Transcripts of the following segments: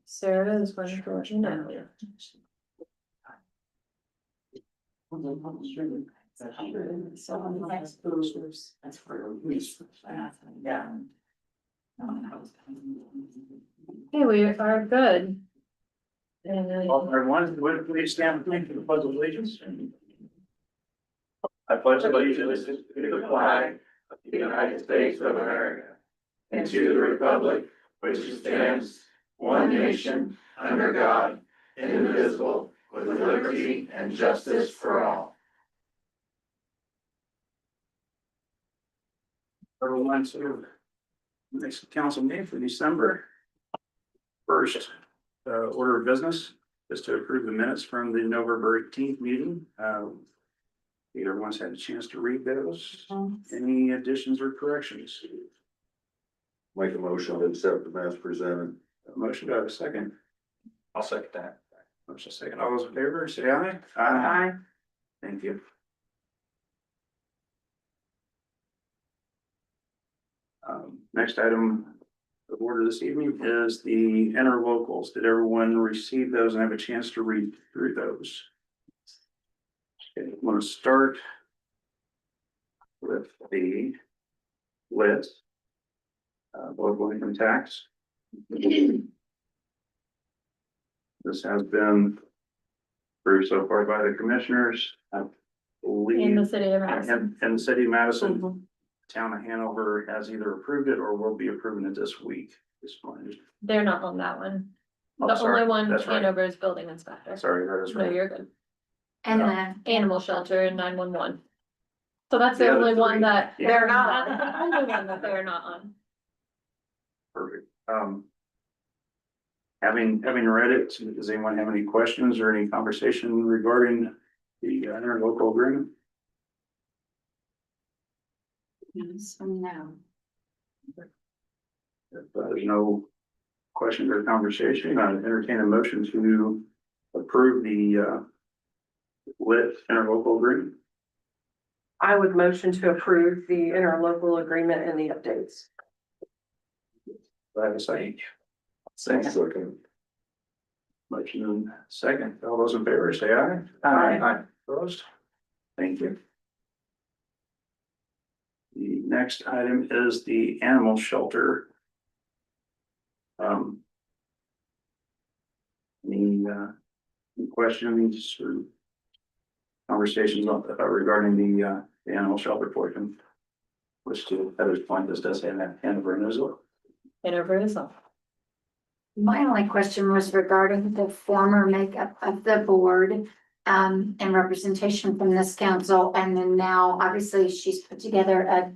Sarah is going to let you know. Hey, we are good. And Well, everyone, would you please stand with me for the pledge of allegiance? I pledge allegiance to the flag of the United States of America and to the republic which stands one nation under God, indivisible, with liberty and justice for all. Everyone, to next council meeting for December 1st. Order of business is to approve the minutes from the November 18th meeting. Everyone's had a chance to read those. Any additions or corrections? Make a motion to accept the as presented. Motion, do I have a second? I'll second that. Motion second. All those in favor, say aye. Aye. Thank you. Next item of order this evening is the interlocals. Did everyone receive those and have a chance to read through those? Okay, I'm going to start with the list. Local income tax. This has been approved so far by the commissioners. I believe. in the city of Madison. And the city of Madison, town of Hanover has either approved it or will be approving it this week. This one. They're not on that one. Oh, The sorry. only one That's right. Hanover is building inspector. Sorry, that is No, right. you're good. And Yeah. then Animal shelter and 911. So that's The the other only one three. that. Yeah. They're not. That's the only one that they're not on. Perfect. Having read it, does anyone have any questions or any conversation regarding the interlocal agreement? no. If there's no questions or conversation, I entertain a motion to approve the lit interlocal agreement. I would motion to approve the interlocal agreement and the updates. Do I have a second? Second. Motion and second. All those in favor, say aye. Aye. Opposed? Thank you. The next item is the animal shelter. Any questions or conversations regarding the animal shelter portion? Which to Heather's point, this does have that Hanover and Israel. Hanover is off. My only question was regarding the former makeup of the board. And representation from this council, and then now, obviously, she's put together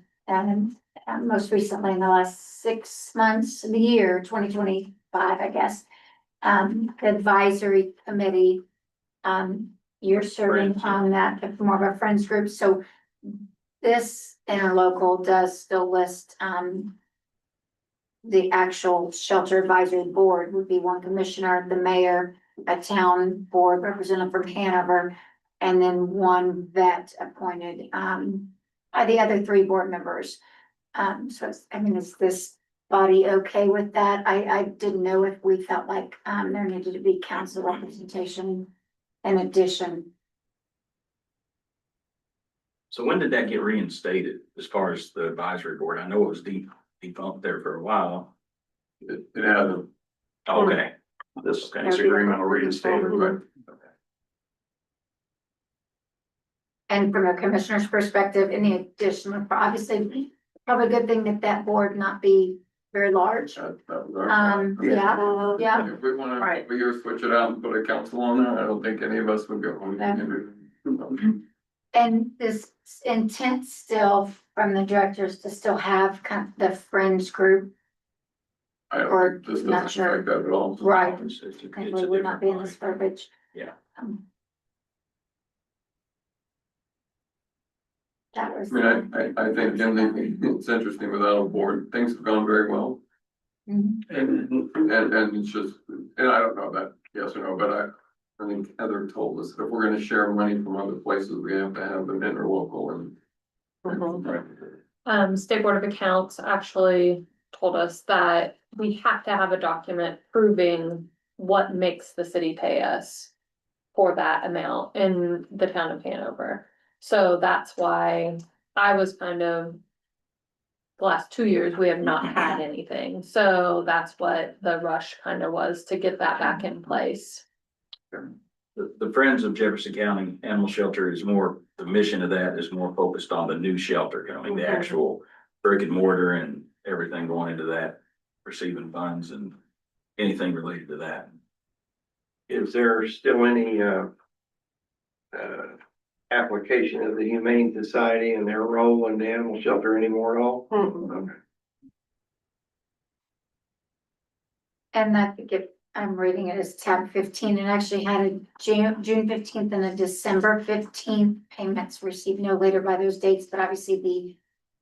most recently in the last 6 months of the year, 2025, I guess. Advisory committee. You're serving Friends. on that, more of a friends group, so this interlocal does still list, the actual shelter advisory board would be one commissioner, the mayor, a town board representative from Hanover, and then one vet appointed, by the other 3 board members. So it's, is this body okay with that? I didn't know if we felt like, there needed to be council representation in addition. So when did that get reinstated as far as the advisory board? I know it was defunct there for a while. It hasn't. Okay. This agreement will reinstate it, right? And from a commissioner's perspective, any additional, obviously, probably a good thing that that board not be very large. Yeah. If we wanna, Right. if we go switch it out and put a council on that, I don't think any of us would go. And this intent still from the directors to still have kind of the friends group, I Or don't think this not doesn't sure. affect that at all. right? It's a And we would not be in this different verbiage. Yeah. That was. I mean, I think, it's interesting without a board, things have gone very well, Mhm. and it's just, and I don't know that, yes or no, but I think Heather told us that if we're gonna share money from other places, we have to have an interlocal and. State Board of Accounts actually told us that we have to have a document proving what makes the city pay us for that amount in the town of Hanover. So that's why I was kind of, the last 2 years, we have not had anything. So that's what the rush kind of was, to get that back in place. The Friends of Jefferson County Animal Shelter is more, the mission of that is more focused on the new shelter coming, the actual brick and mortar and everything going into that, receiving funds and anything related to that. Is there still any, application of the Humane Society and their role in the animal shelter anymore at all? Okay. And I think I'm reading it as tab 15, and actually had a June 15th and a December 15th payments received no later by those dates, but obviously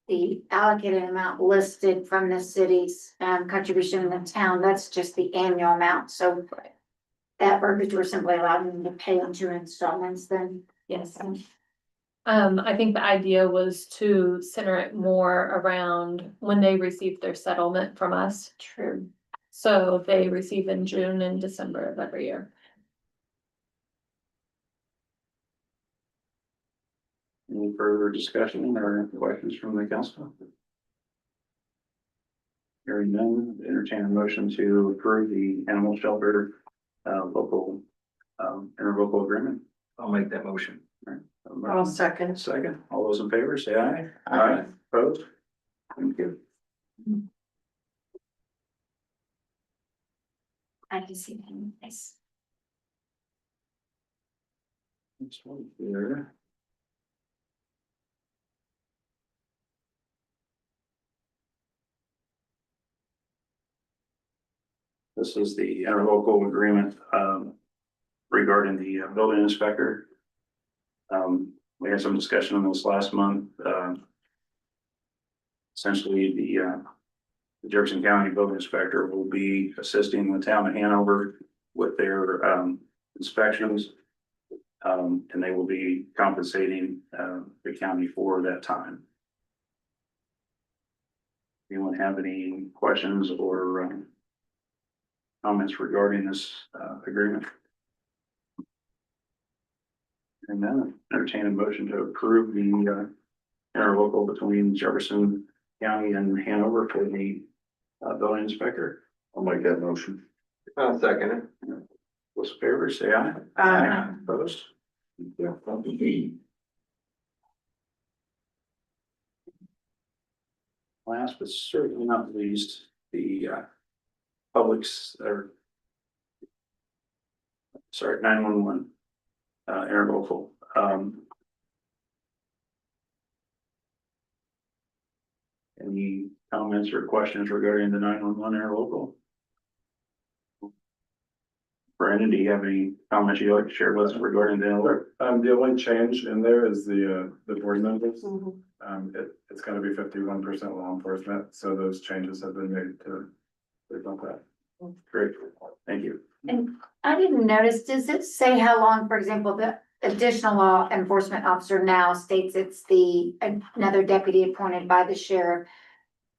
the allocated amount listed from the city's contribution in the town, that's just the annual amount, so that verbiage we're simply allowing them to pay in 2 installments then. Yes. I think the idea was to center it more around when they received their settlement from us. True. So they receive in June and December of every year. Any further discussion or questions from the council? Hearing none, entertain a motion to approve the animal shelter, local, interlocal agreement. I'll make that motion. I'll second. Second, all those in favor, say aye. Aye. Opposed? Thank you. I can see them, yes. Next one here. This is the interlocal agreement, regarding the building inspector. We had some discussion on this last month. Essentially, the Jefferson County Building Inspector will be assisting the town of Hanover with their inspections. And they will be compensating the county for that time. Anyone have any questions or comments regarding this agreement? And then entertain a motion to approve the interlocal between Jefferson County and Hanover for the building inspector. I'll make that motion. I'll second it. Those in favor, say aye. Opposed? Thank you. Last but certainly not least, the public's or 911 interlocal. Any comments or questions regarding the 911 interlocal? Brandon, do you have any comments you'd like to share with us regarding the interlocal? The only change in there is the board members. It's gonna be 51% law enforcement, so those changes have been made to reflect that. Great, thank you. And I didn't notice, does it say how long, for example, the additional law enforcement officer now states it's another deputy appointed by the sheriff?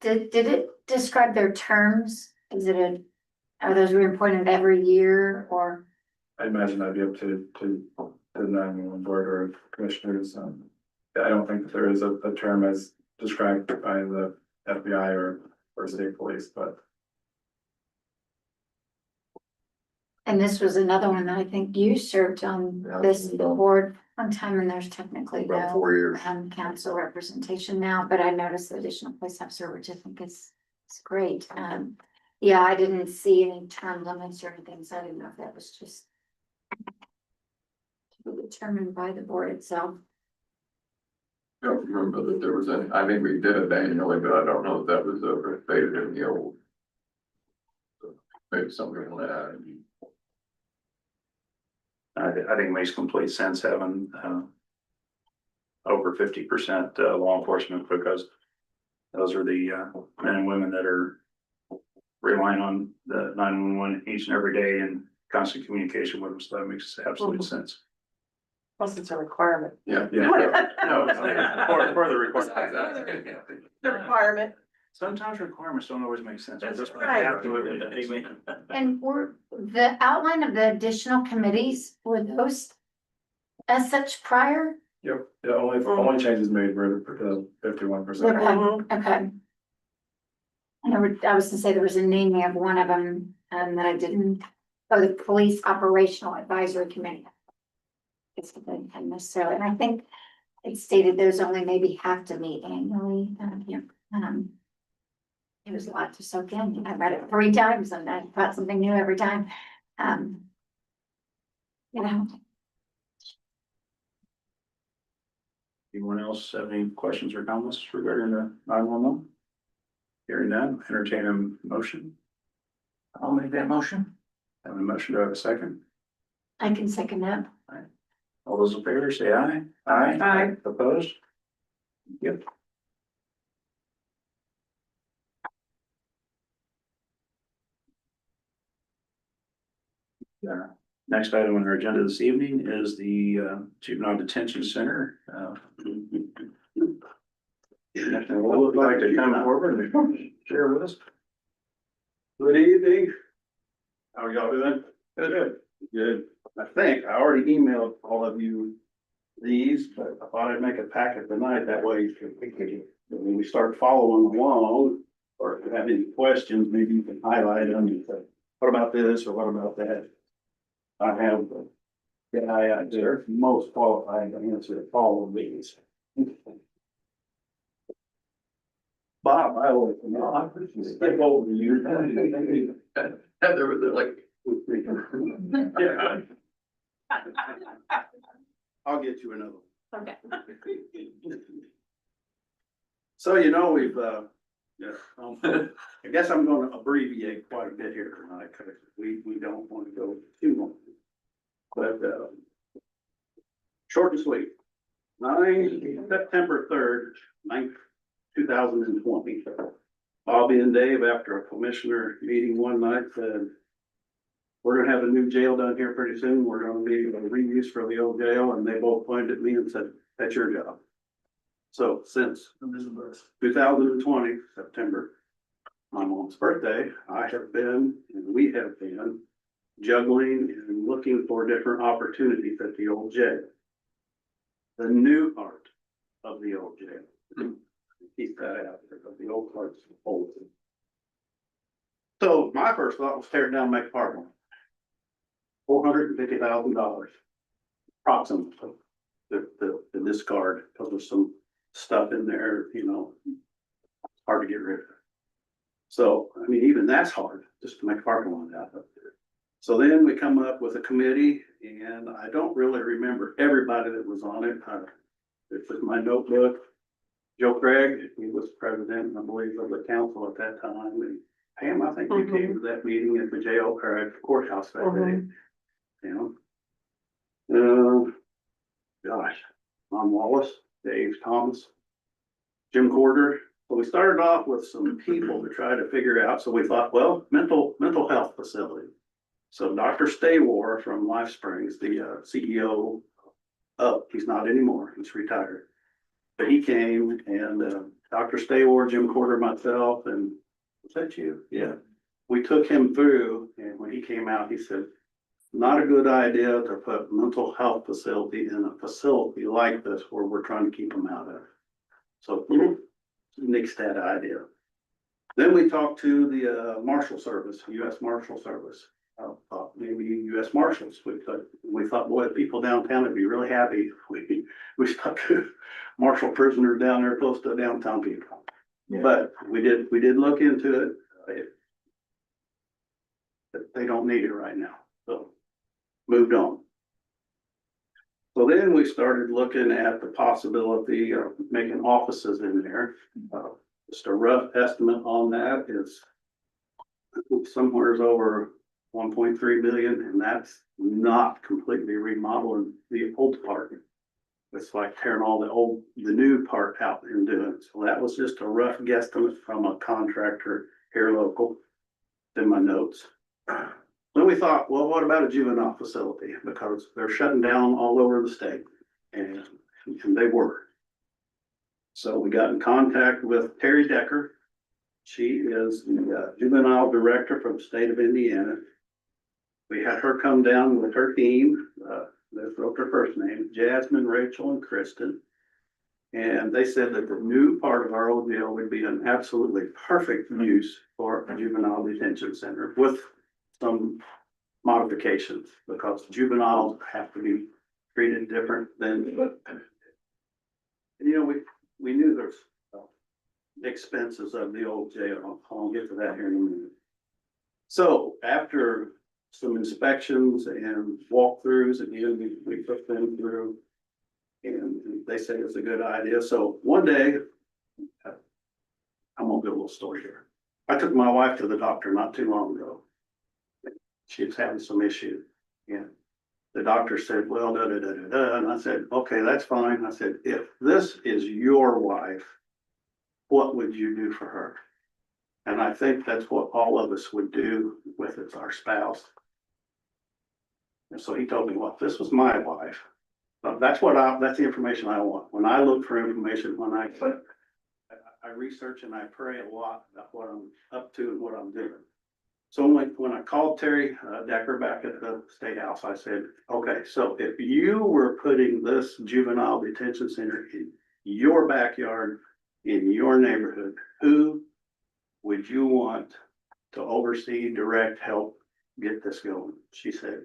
Did it describe their terms? Are those reappointed every year or? I imagine that'd be up to the 911 board or commissioners. I don't think that there is a term as described by the FBI or state police, but. And this was another one that I think you served on this board one time, and there's technically About no 4 years. council representation now, but I noticed the additional police officer, which I think is great. Yeah, I didn't see any term limits or anything, so I didn't know if that was just to be determined by the board itself. I don't remember that there was any, I think we did it annually, but I don't know if that was stated in the old. So maybe something like that. I think it makes complete sense having over 50% law enforcement, because those are the men and women that are relying on the 911 each and every day and constant communication with them. So that makes absolute sense. Plus it's a requirement. Yeah. Yeah. No, it's for the requirement. The requirement. Sometimes requirements don't always make sense. That's right. Absolutely. Amen. And were the outline of the additional committees, were those as such prior? Yep, the only changes made were the 51%. Okay, okay. I was gonna say there was a naming of one of them, that I didn't, oh, the Police Operational Advisory Committee. It's not necessarily, and I think it stated those only maybe have to meet annually, yeah, it was a lot to soak in, I read it 3 times and I caught something new every time, you know. Anyone else have any questions or comments regarding the 911? Hearing none, entertain a motion. I'll make that motion. Have a motion, do I have a second? I can second that. All those in favor say aye. Aye. Opposed? Yep. Next item on our agenda this evening is the Juvenile Detention Center. Would like to come forward and share with us. Good evening. How are y'all doing? Good. Good. I think I already emailed all of you these, but I thought I'd make a packet tonight. That way, when we start following along, or if you have any questions, maybe you can highlight them and say, what about this or what about that? I have the guy out there most qualified to answer all of these. Bob, I always know, I skip over you. They're like, Yeah. I'll get you another one. Okay. So, you know, we've, I guess I'm gonna abbreviate quite a bit here tonight, because we don't want to go too long. But, short and sweet. September 3rd, 2020. Bobby and Dave, after a commissioner meeting one night, said, we're gonna have a new jail done here pretty soon. We're gonna need a reuse for the old jail, and they both pointed at me and said, that's your job. So since 2020, September, my mom's birthday, I have been, and we have been juggling and looking for different opportunities at the old jail. The new part of the old jail. Keep that out there, because the old part's old. So my first thought was tear it down, and make a parking lot. $450,000 approximately to discard, because there's some stuff in there, you know, hard to get rid of. So, I mean, even that's hard, just to make a parking lot out of it. So then we come up with a committee, and I don't really remember everybody that was on it. It's in my notebook. Joe Craig, he was president, I believe, of the council at that time, and Pam, I think you came to that meeting at the jail or at the courthouse that day. You know? Gosh, Ron Wallace, Dave Thomas, Jim Corder. So we started off with some people to try to figure out, so we thought, well, mental health facility. So Dr. Staywar from Life Springs, the CEO, he's not anymore, he's retired. But he came, and Dr. Staywar, Jim Corder, myself, and was that you? Yeah. We took him through, and when he came out, he said, not a good idea to put mental health facility in a facility like this where we're trying to keep them out of. So nixed that idea. Then we talked to the Marshal Service, U.S. Marshal Service. Thought maybe U.S. Marshals. We thought, boy, people downtown would be really happy if we stuck Marshal prisoners down there close to downtown people. Yeah. But we did look into it. They don't need it right now, so moved on. So then we started looking at the possibility of making offices in there. Just a rough estimate on that is somewhere's over 1.3 million, and that's not completely remodeling the old part. It's like tearing all the new part out and doing it. So that was just a rough guesstimate from a contractor here local. In my notes. Then we thought, well, what about a juvenile facility? Because they're shutting down all over the state, and they were. So we got in contact with Terry Decker, She is the juvenile director from the state of Indiana. We had her come down with her team, they wrote her first name, Jasmine, Rachel, and Kristen. And they said that the new part of our old jail would be an absolutely perfect use for a juvenile detention center with some modifications, because juveniles have to be treated different than. You know, we knew there's expenses of the old jail. I'll get to that here in a minute. So after some inspections and walkthroughs, again, we put them through. And they say it's a good idea. So one day, I'm gonna do a little story here. I took my wife to the doctor not too long ago. She was having some issues. And the doctor said, well, da, da, da, da, da. And I said, okay, that's fine. I said, if this is your wife, what would you do for her? And I think that's what all of us would do with our spouse. And so he told me, well, if this was my wife, that's the information I want. When I look for information, I research and I pray a lot about what I'm up to and what I'm doing. So when I called Terry Decker back at the State House, I said, okay, so if you were putting this juvenile detention center in your backyard, in your neighborhood, who would you want to oversee, direct, help get this going? She said,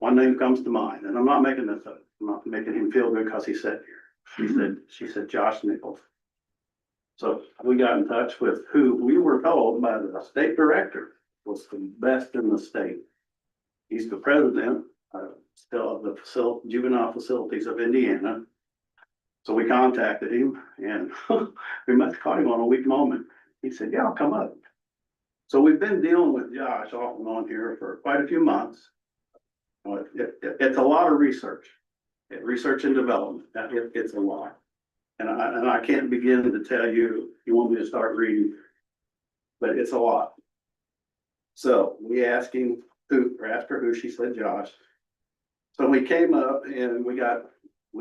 one name comes to mind, and I'm not making this up. I'm not making him feel good because he sat here. She said, Josh Nichols. So we got in touch with who we were told by the state director was the best in the state. He's the president, still of the juvenile facilities of Indiana. So we contacted him, and we must have caught him on a weak moment. He said, yeah, I'll come up. So we've been dealing with Josh off and on here for quite a few months. It's a lot of research and development. It's a lot. And I can't begin to tell you, you want me to start reading, but it's a lot. So we asked her who, she said Josh. So we came up and we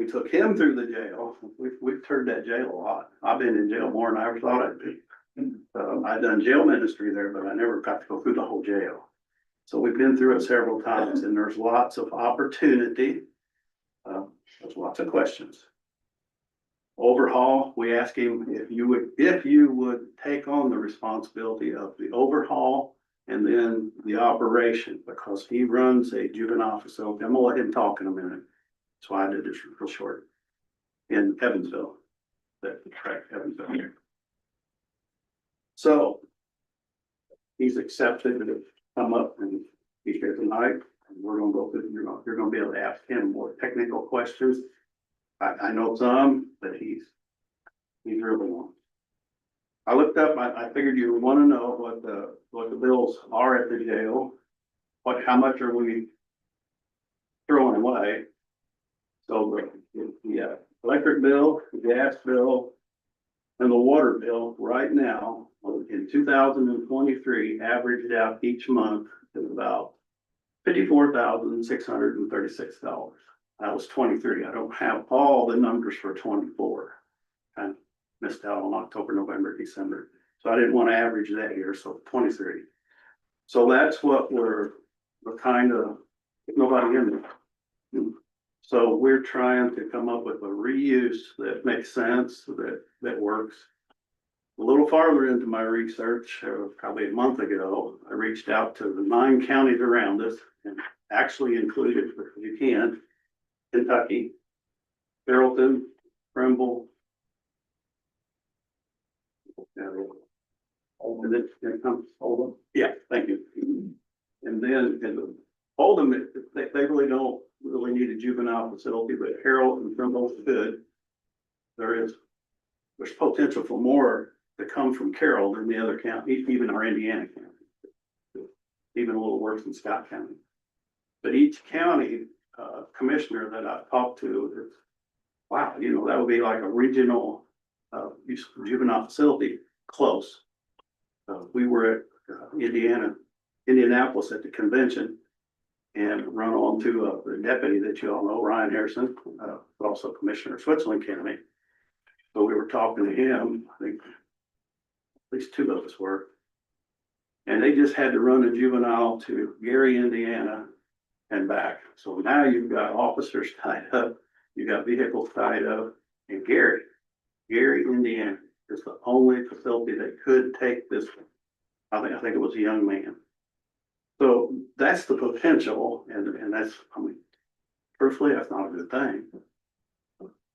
took him through the jail. We've toured that jail a lot. I've been in jail more than I ever thought I'd be. I've done jail ministry there, but I never got to go through the whole jail. So we've been through it several times, and there's lots of opportunity. There's lots of questions. Overhaul, we asked him if you would take on the responsibility of the overhaul and then the operation, because he runs a juvenile facility. I'm gonna let him talk in a minute. That's why I did this real short. In Evansville, Evansville here. So he's accepted to come up and be here tonight. And we're gonna go through, you're gonna be able to ask him more technical questions. I know some, but he's really one. I looked up, I figured you would want to know what the bills are at the jail. How much are we throwing away? So the electric bill, the gas bill, and the water bill right now in 2023 averaged out each month is about $54,636. That was 23. I don't have all the numbers for 24. I missed out on October, November, December. So I didn't want to average that year, so 23. So that's what we're kind of, nobody in there. So we're trying to come up with a reuse that makes sense, that works. A little farther into my research, probably a month ago, I reached out to the 9 counties around us and actually included, if you can, Kentucky, Carrollton, Trimble. Oldham. Yeah, thank you. And then Oldham, they really don't really need a juvenile facility, but Harold and Trimble is good. There's potential for more to come from Carroll than the other county, even our Indiana county, even a little worse than Scott County. But each county commissioner that I've talked to, is, wow, that would be like a regional juvenile facility close. We were at Indianapolis at the convention and run on to the deputy that you all know, Ryan Harrison, also Commissioner of Switzerland County. So we were talking to him, I think least two of us were. And they just had to run a juvenile to Gary, Indiana and back. So now you've got officers tied up, you've got vehicles tied up, and Gary, Indiana is the only facility that could take this one. I think it was a young man. So that's the potential, and that's, I mean, truthfully, that's not a good thing.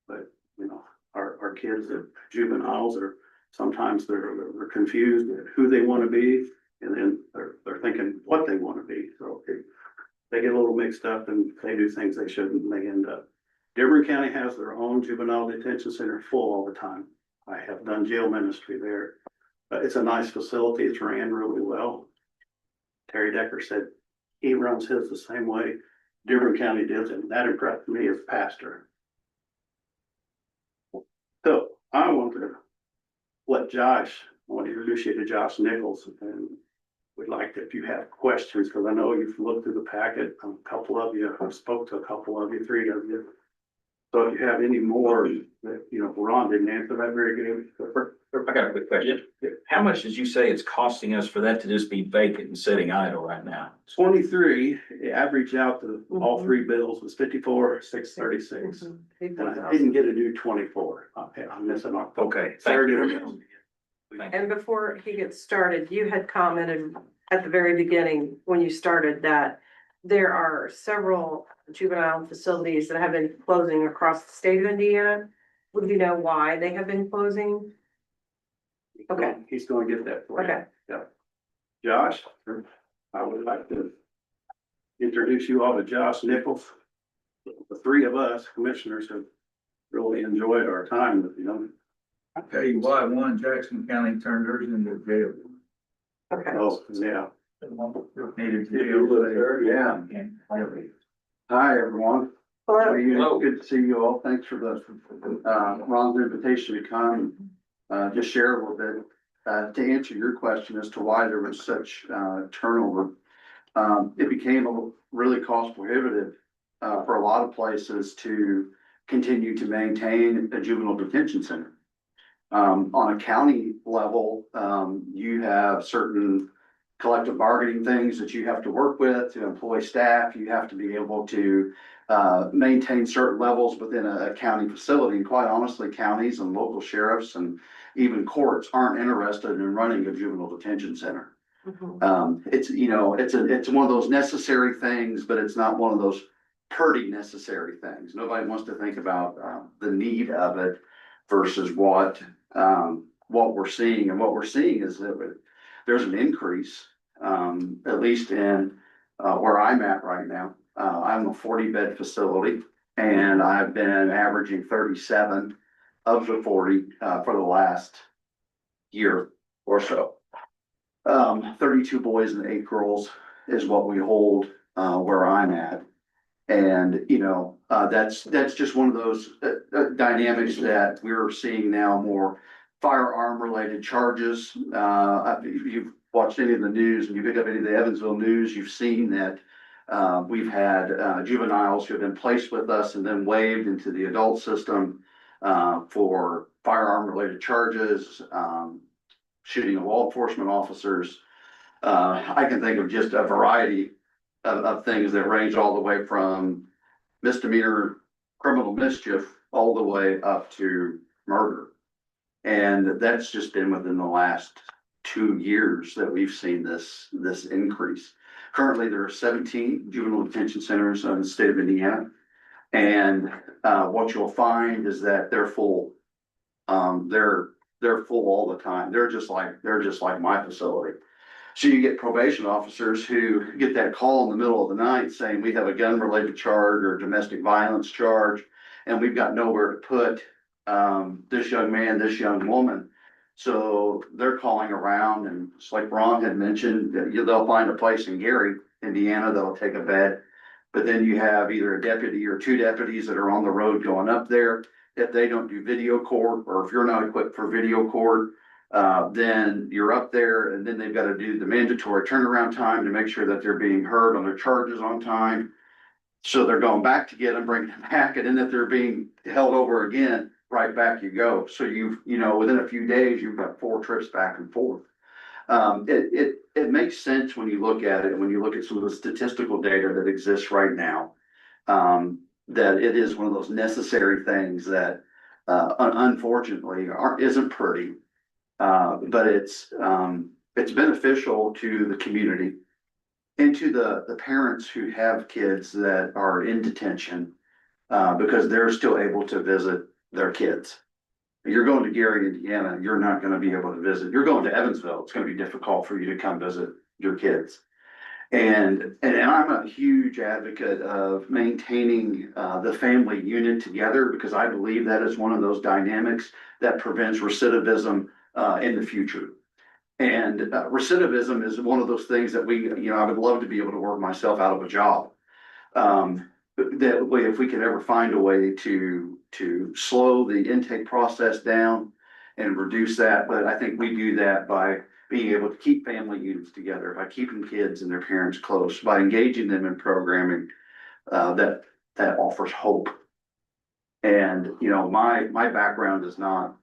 But, you know, our kids, are juveniles, are sometimes they're confused at who they want to be, and then they're thinking what they want to be. So they get a little mixed up and they do things they shouldn't, and they end up. Dearborn County has their own juvenile detention center full all the time. I have done jail ministry there. It's a nice facility. It's ran really well. Terry Decker said he runs his the same way Dearborn County does, and that impressed me as pastor. So I want to let I want to introduce you to Josh Nichols, and we'd like to, if you have questions, because I know you've looked through the packet, a couple of you, I spoke to a couple of you, three of you. So if you have any more that, you know, Ron didn't answer that very good. I got a quick question. How much did you say it's costing us for that to just be vacant and sitting idle right now? 23, average out to all three bills was 54,636. And I didn't get to do 24. I'm missing off. Okay. Sorry. And before he gets started, you had commented at the very beginning, when you started, that there are several juvenile facilities that have been closing across the state of Indiana. Would you know why they have been closing? Okay. He's gonna get that for you. Okay. Yeah. Josh, I would like to introduce you all to Josh Nichols. The three of us commissioners have really enjoyed our time with him. I'll tell you why, one, Jackson County turned theirs into jail. Okay. Oh, yeah. Needed jail. Yeah. Hi, everyone. Hello. Good to see you all. Thanks for the, Ron's invitation to come, just share a little bit. To answer your question as to why there was such, turnover, it became really cost prohibitive, for a lot of places to continue to maintain a juvenile detention center. On a county level, you have certain collective bargaining things that you have to work with to employ staff. You have to be able to maintain certain levels within a county facility. And quite honestly, counties and local sheriffs and even courts aren't interested in running a juvenile detention center. It's, you know, it's one of those necessary things, but it's not one of those pretty necessary things. Nobody wants to think about the need of it versus what we're seeing. And what we're seeing is that there's an increase, at least in where I'm at right now. I'm a 40-bed facility, and I've been averaging 37 of the 40 for the last year or so. 32 boys and 8 girls is what we hold where I'm at. And, you know, that's just one of those dynamics that we're seeing now, more firearm related charges. If you've watched any of the news and you pick up any of the Evansville news, you've seen that we've had juveniles who have been placed with us and then waived into the adult system for firearm related charges, shooting of law enforcement officers. I can think of just a variety of things that range all the way from misdemeanor criminal mischief all the way up to murder. And that's just been within the last 2 years that we've seen this increase. Currently, there are 17 juvenile detention centers in the state of Indiana. And what you'll find is that they're full. They're full all the time. They're just like my facility. So you get probation officers who get that call in the middle of the night saying we have a gun related charge or a domestic violence charge, and we've got nowhere to put this young man, this young woman. So they're calling around, and it's like Ron had mentioned, that they'll find a place in Gary, Indiana, that'll take a bed. But then you have either a deputy or 2 deputies that are on the road going up there. If they don't do video court, or if you're not equipped for video court, then you're up there, and then they've got to do the mandatory turnaround time to make sure that they're being heard on their charges on time. So they're going back to get them, bringing them back, and then if they're being held over again, right back you go. So you know, within a few days, you've got 4 trips back and forth. It makes sense when you look at it, when you look at some of the statistical data that exists right now. That it is one of those necessary things that, unfortunately isn't pretty. But it's beneficial to the community and to the parents who have kids that are in detention, because they're still able to visit their kids. You're going to Gary, Indiana, you're not gonna be able to visit. You're going to Evansville, it's gonna be difficult for you to come visit your kids. And I'm a huge advocate of maintaining the family unit together, because I believe that is one of those dynamics that prevents recidivism in the future. And recidivism is one of those things that I would love to be able to work myself out of a job. That way, if we could ever find a way to slow the intake process down and reduce that, but I think we do that by being able to keep family units together, by keeping kids and their parents close, by engaging them in programming that offers hope. And, my background is not,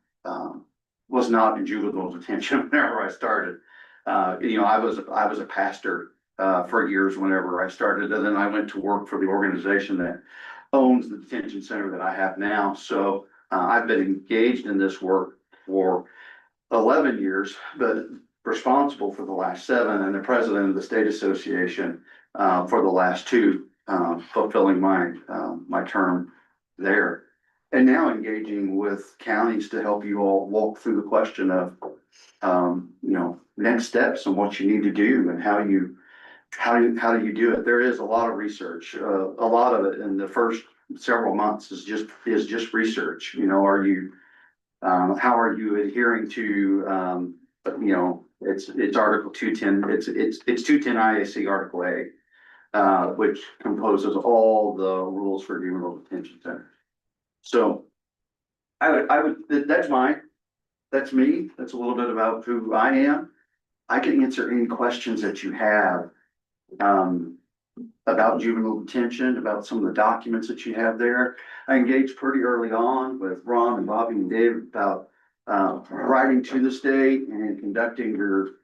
was not in juvenile detention whenever I started. I was a pastor for years whenever I started, and then I went to work for the organization that owns the detention center that I have now. So I've been engaged in this work for 11 years, but responsible for the last 7, and the president of the state association for the last 2, fulfilling my term there. And now engaging with counties to help you all walk through the question of, next steps and what you need to do and how do you do it. There is a lot of research. A lot of it in the first several months is just research. How are you adhering to, it's Article 210, it's 210 IAC Article A, which composes all the rules for juvenile detention centers. So that's me. That's a little bit about who I am. I can answer any questions that you have about juvenile detention, about some of the documents that you have there. I engaged pretty early on with Ron and Bobby and Dave about writing to the state and conducting your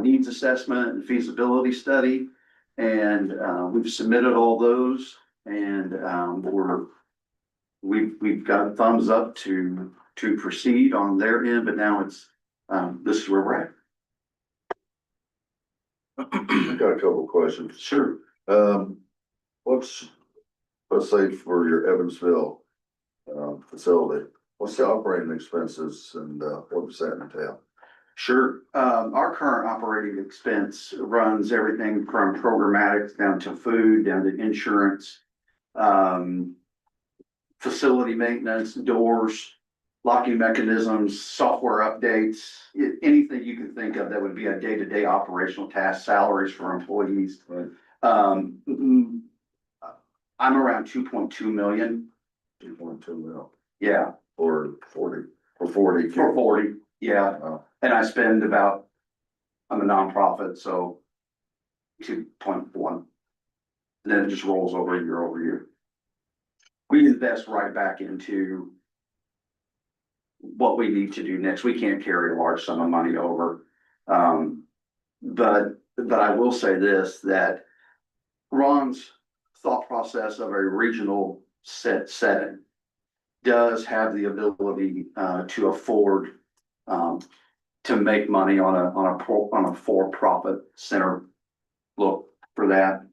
needs assessment and feasibility study. And we've submitted all those, and we've got a thumbs up to proceed on their end, but now it's this is where we're at. I got a couple of questions. Sure. Let's say for your Evansville facility, what's the operating expenses and what does that entail? Sure. Our current operating expense runs everything from programmatics down to food, down to insurance, facility maintenance, doors, locking mechanisms, software updates, anything you can think of that would be a day-to-day operational task, salaries for employees. Right. I'm around 2.2 million. 2.2 mil. Yeah. For 40. For 40. For 40, yeah. Oh. And I spend about, I'm a nonprofit, so 2.1. And then it just rolls over year. We invest right back into what we need to do next. We can't carry a large sum of money over. But I will say this, that Ron's thought process of a regional setting does have the ability to afford to make money on a for-profit center. Look for that.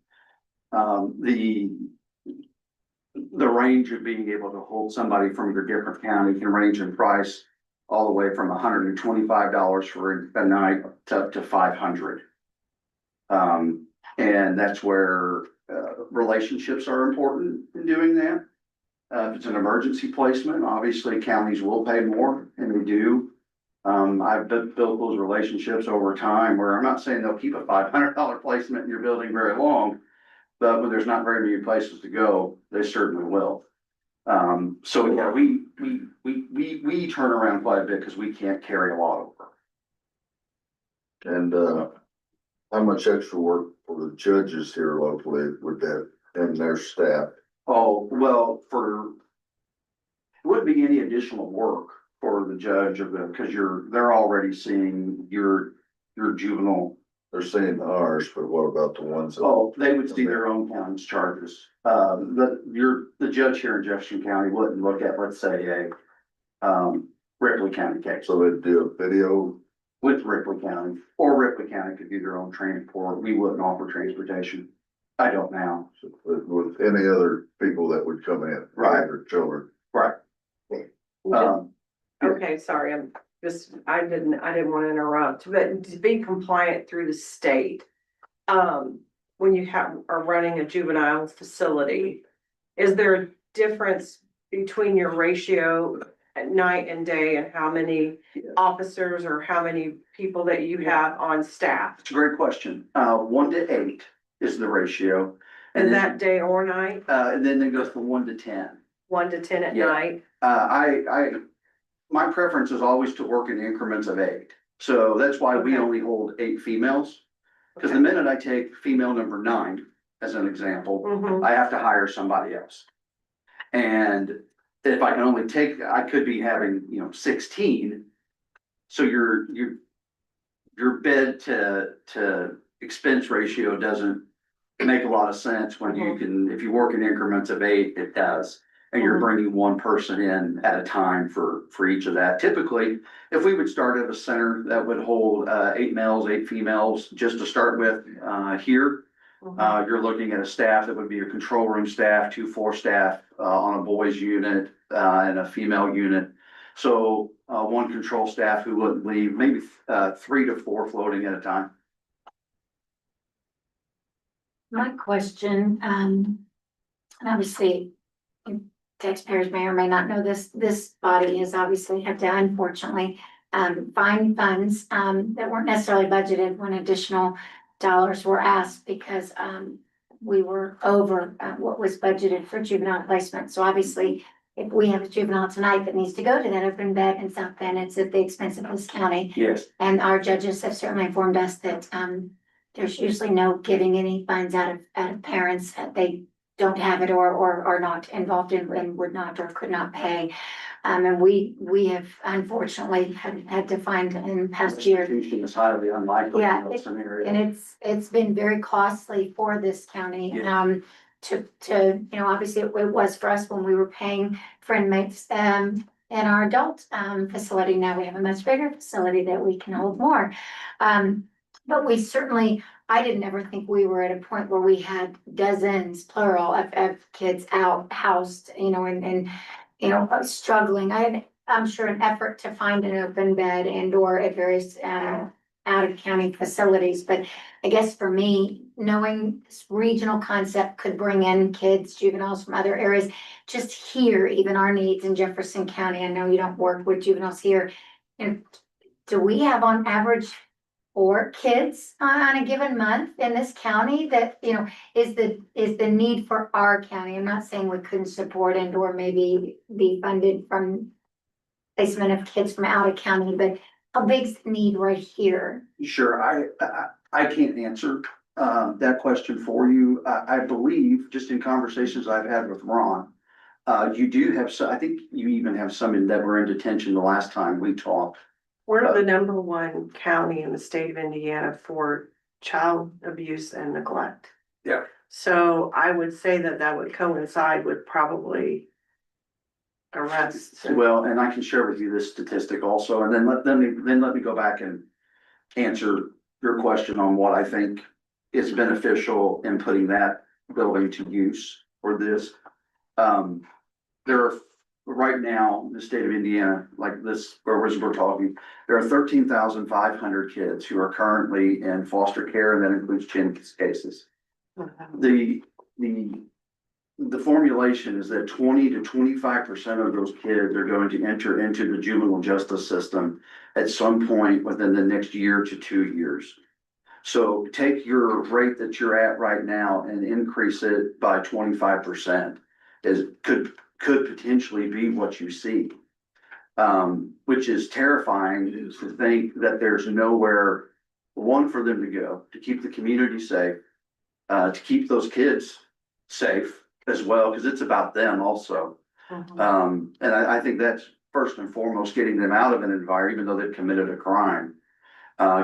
The range of being able to hold somebody from your different county can range in price all the way from $125 for a night to $500. And that's where relationships are important in doing that. If it's an emergency placement, obviously counties will pay more, and we do. I've built those relationships over time, where I'm not saying they'll keep a $500 placement in your building very long, but when there's not very many places to go, they certainly will. So yeah, we turn around quite a bit because we can't carry a lot over. And how much extra work for the judges here locally with that and their staff? Oh, well, wouldn't be any additional work for the judge of the, because they're already seeing your juvenile. They're saying ours, but what about the ones that? Oh, they would see their own county's charges. The judge here in Jefferson County wouldn't look at, let's say, Ripley County case. So they'd do a video, With Ripley County, or Ripley County could do their own transport. We wouldn't offer transportation. I don't now. with any other people that would come in. Right. Or children. Right. Okay, sorry, I didn't want to interrupt, but to be compliant through the state. When you are running a juvenile facility, is there a difference between your ratio at night and day and how many officers or how many people that you have on staff? It's a great question. 1 to 8 is the ratio. And then, that day or night, and then it goes from 1 to 10. 1 to 10 at Yeah. night? My preference is always to work in increments of 8. So that's why we Okay. only hold 8 females. Because the Okay. minute I take female number 9, as an example, Mhm. I have to hire somebody else. And if I can only take, I could be having, 16. So your bed to expense ratio doesn't make a lot of sense when you can, if you work in increments of 8, it does. And you're Mhm. bringing one person in at a time for each of that. Typically, if we would start at a center that would hold 8 males, 8 females, just to start with, here. You're looking at a staff that would be a control room staff, 2 floor staff, on a boys unit, and a female unit. So, 1 control staff who wouldn't leave, maybe, 3 to 4 floating at a time. My question, and obviously, taxpayers may or may not know this body has obviously had to unfortunately find funds that weren't necessarily budgeted when additional dollars were asked because we were over what was budgeted for juvenile placement. So obviously, if we have a juvenile tonight that needs to go to that open bed in South Bend, it's at the expense of this county. Yes. And our judges have certainly informed us that there's usually no giving any funds out of parents that they don't have it or are not involved in and would not or could not pay. And we have unfortunately had to find in past years. Institution is highly unlikely Yeah, in that scenario. And it's been very costly for this county, Yeah. Obviously it was for us when we were paying for inmates, in our adult, facility. Now we have a much bigger facility that we can hold more. But we certainly, I didn't ever think we were at a point where we had dozens, plural, of kids housed, and struggling. I'm sure an effort to find an open bed and or at various, out of county facilities, but I guess for me, knowing this regional concept could bring in kids, juveniles from other areas, just hear even our needs in Jefferson County. I know you don't work with juveniles here. And do we have on average 4 kids on a given month in this county that, is the need for our county? I'm not saying we couldn't support and or maybe be funded from placement of kids from out of county, but how big's the need right here? Sure, I can't answer that question for you. I believe, just in conversations I've had with Ron, you do have I think you even have some that were in detention the last time we talked. We're the number 1 county in the state of Indiana for child abuse and neglect. Yeah. So I would say that would coincide with probably arrests. Well, and I can share with you this statistic also, and then let me go back and answer your question on what I think is beneficial in putting that building to use for this. There are, right now, in the state of Indiana, like this, where we're talking, there are 13,500 kids who are currently in foster care, and that includes chin cases. The formulation is that 20 to 25% of those kids are going to enter into the juvenile justice system at some point within the next year to 2 years. So take your rate that you're at right now and increase it by 25%, could potentially be what you see. Which is terrifying to think that there's nowhere, one, for them to go, to keep the community safe, to keep those kids safe as well, because it's about them also. And I think that's first and foremost, getting them out of an environment, even though they've committed a crime.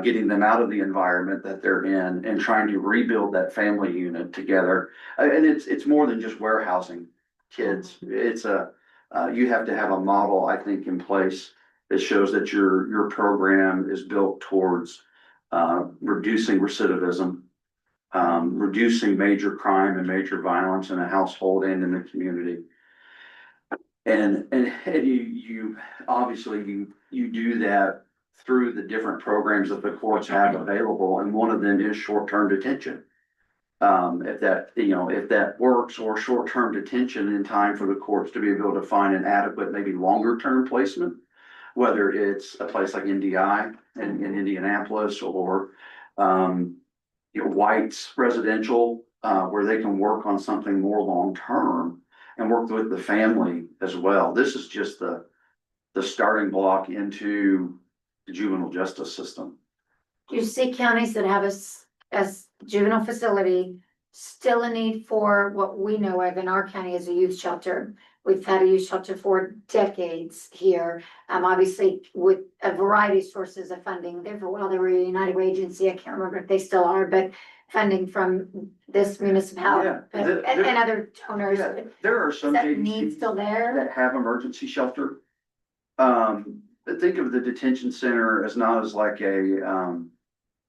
Getting them out of the environment that they're in and trying to rebuild that family unit together. And it's more than just warehousing kids. It's you have to have a model, I think, in place that shows that your program is built towards reducing recidivism, reducing major crime and major violence in a household and in the community. And you obviously you do that through the different programs that the courts have available, and one of them is short-term detention. If that works, or short-term detention in time for the courts to be able to find an adequate, maybe longer-term placement, whether it's a place like NDI in Indianapolis, or White's residential, where they can work on something more long-term and work with the family as well. This is just the starting block into the juvenile justice system. Do you see counties that have as juvenile facility still a need for what we know of in our county as a youth shelter? We've had a youth shelter for decades here, obviously with a variety of sources of funding. There for a while, they were a United Way agency, I can't remember if they still are, but funding from this municipality Yeah, and other donors. Yeah, there are Is some that need JDCs still there? that have emergency shelter. But think of the detention center as not as like a,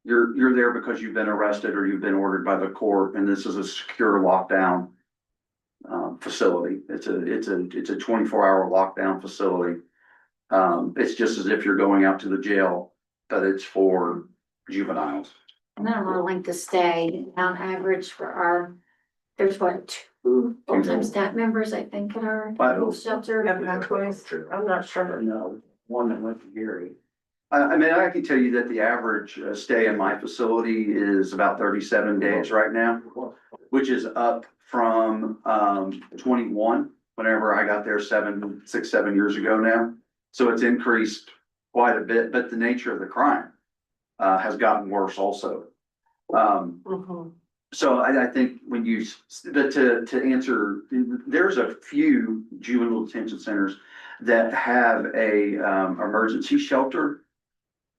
you're there because you've been arrested or you've been ordered by the court, and this is a secure lockdown facility. It's a 24-hour lockdown facility. It's just as if you're going out to the jail, but it's for juveniles. And then our length of stay on average for our, there's what, 2 full-time staff members, I think, in our youth shelter. I'm not sure. No, one that went to Gary. I mean, I can tell you that the average stay in my facility is about 37 days right now, which is up from 21 whenever I got there 7 years ago now. So it's increased quite a bit, but the nature of the crime has gotten worse also. So I think when you, but to answer, there's a few juvenile detention centers that have a emergency shelter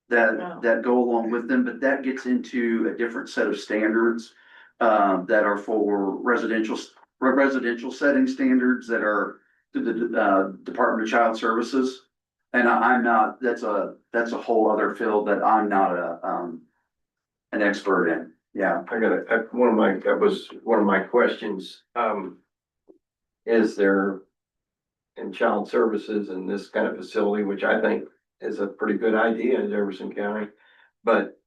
that go along with them, but that gets into a different set of standards that are for residential setting standards that are through the Department of Child Services. And I'm not, that's a whole other field that I'm not an expert in. Yeah. That was one of my questions. Is there in child services in this kind of facility, which I think is a pretty good idea in Jefferson County, but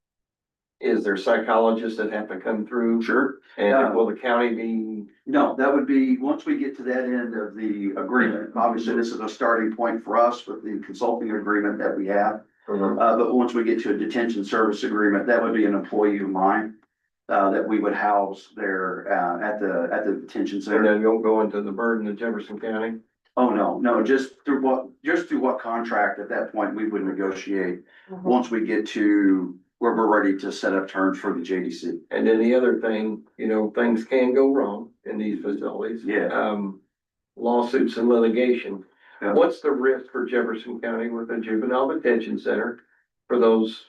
is there psychologists that have to come through? Sure. And will the county be? No, that would be, once we get to that end of the agreement, obviously this is a starting point for us with the consulting agreement that we have. But once we get to a detention service agreement, that would be an employee of mine that we would house there at the detention And center. then you'll go into the burden of Jefferson County? Oh, no, just through what contract at that point we would negotiate once we get to where we're ready to set up terms for the JDC. And then the other thing, things can go wrong in these facilities. Yeah. Lawsuits and litigation. Yeah. What's the risk for Jefferson County with a juvenile detention center for those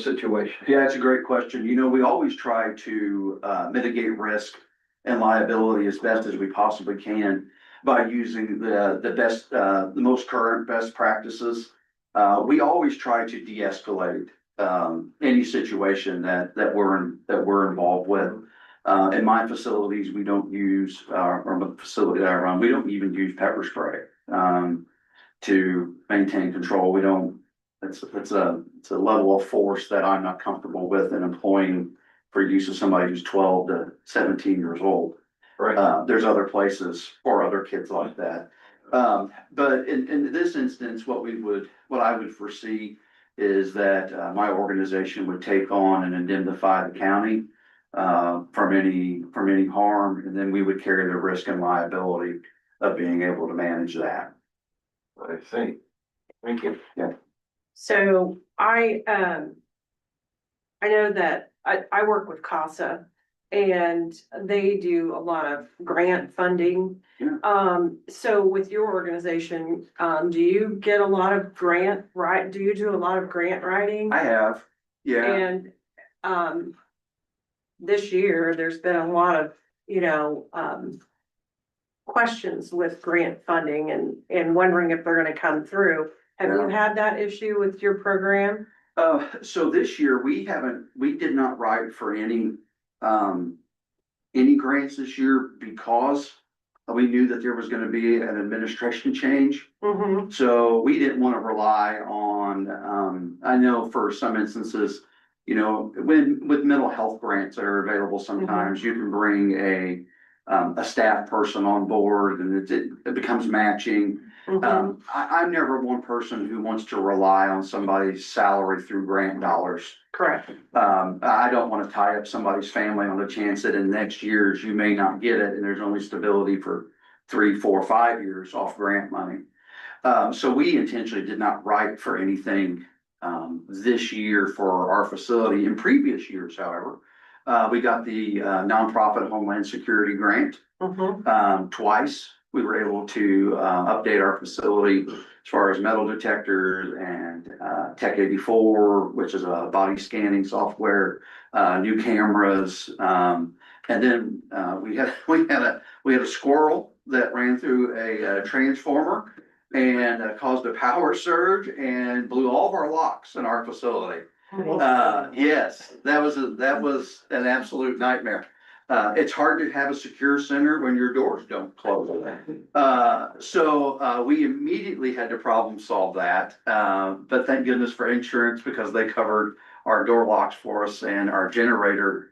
situations? Yeah, that's a great question. We always try to mitigate risk and liability as best as we possibly can by using the best, the most current best practices. We always try to de-escalate any situation that we're involved with. In my facilities, we don't use, or the facility that I run, we don't even use pepper spray to maintain control. We don't. It's a level of force that I'm not comfortable with in employing for use of somebody who's 12 to 17 years old. Right. There's other places for other kids like that. But in this instance, what I would foresee is that my organization would take on and indemnify the county from any harm, and then we would carry the risk and liability of being able to manage that. I see. Thank you. Yeah. So I know that I work with CASA and they do a lot of grant funding. Yeah. So with your organization, do you get a lot of do you do a lot of grant writing? I have, yeah, And, this year, there's been a lot of, questions with grant funding and wondering if they're gonna come through. Have you Yeah. had that issue with your program? so this year, we did not write for any grants this year because we knew that there was gonna be an administration change. Mm-hmm. So we didn't wanna rely on, I know for some instances, with mental health grants that are available, sometimes you can bring a staff person on board and it becomes matching. I'm never one person who wants to rely on somebody's salary through grant dollars. Correct. I don't wanna tie up somebody's family on the chance that in next years you may not get it and there's only stability for 3, 4, 5 years off grant money. So we intentionally did not write for anything, this year for our facility. In previous years, however, we got the nonprofit Homeland Security grant. Twice, we were able to update our facility as far as metal detectors and Tech 84, which is a body scanning software, new cameras. And then we had a squirrel that ran through a transformer and caused a power surge and blew all of our locks in our facility. Yes, that was an absolute nightmare. It's hard to have a secure center when your doors don't close. So we immediately had to problem solve that. But thank goodness for insurance because they covered our door locks for us and our generator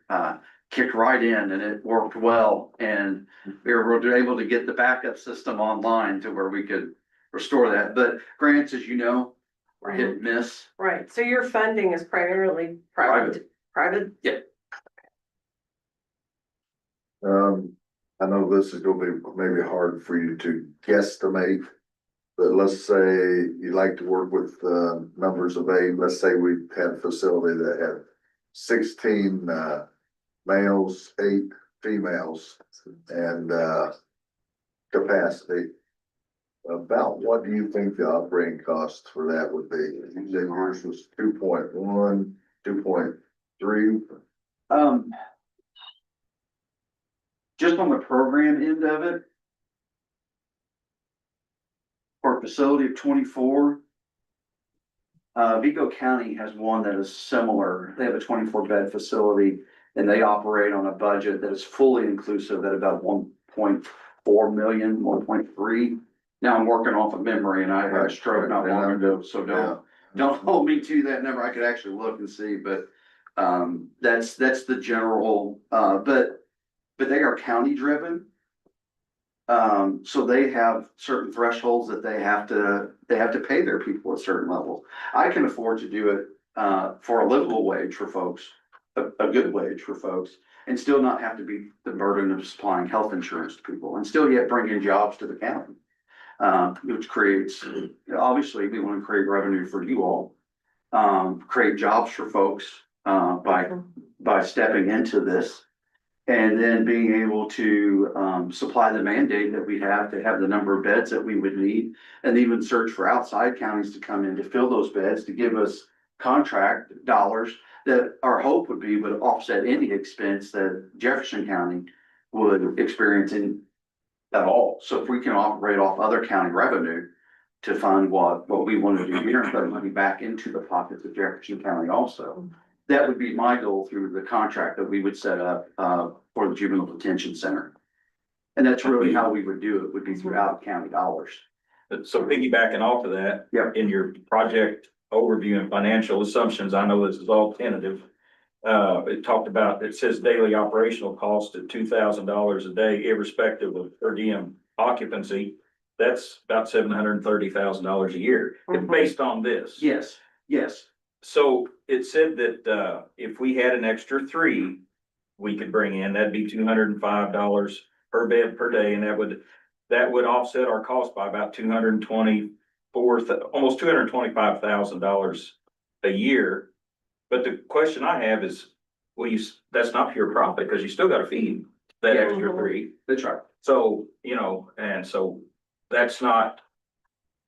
kicked right in and it worked well. And we were able to get the backup system online to where we could restore that. But grants, as you know, are hit and miss. Right, so your funding is primarily private? Yeah. I know this is gonna be maybe hard for you to guesstimate. But let's say you like to work with numbers of 8. Let's say we had a facility that had 16 males, 8 females, and capacity. About what do you think the operating cost for that would be? You said yours was 2.1, 2.3. Just on the program end of it. For a facility of 24. Vigo County has one that is similar. They have a 24-bed facility and they operate on a budget that is fully inclusive at about 1.4 million, 1.3. Now I'm working off of memory and I had a stroke not long ago, so don't hold me to that number. I could actually look and see, but that's the general, but they are county driven. So they have certain thresholds that they have to pay their people at certain levels. I can afford to do it for a livable wage for folks, a good wage for folks, and still not have to be the burden of supplying health insurance to people and still yet bring in jobs to the county. Which creates, obviously, we want to create revenue for you all, create jobs for folks, by stepping into this. And then being able to, supply the mandate that we have to have the number of beds that we would need. And even search for outside counties to come in to fill those beds, to give us contract dollars that our hope would offset any expense that Jefferson County would experience at all. So if we can operate off other county revenue to fund what we want to do here and put money back into the pockets of Jefferson County also. That would be my goal through the contract that we would set up for the juvenile detention center. And that's really how we would do it, would be through out of county dollars. So piggybacking off of that. Yep. In your project overview and financial assumptions, I know this is all tentative. It says daily operational cost at $2,000 a day, irrespective of per diem occupancy. That's about $730,000 a year, based on this. Yes, yes. So it said that, if we had an extra 3, we could bring in, that'd be $205 per bed per day, and that would offset our cost by about almost $225,000 a year. But the question I have is, well, that's not pure profit, because you still gotta feed that extra three. That's right. So, you know, and so that's not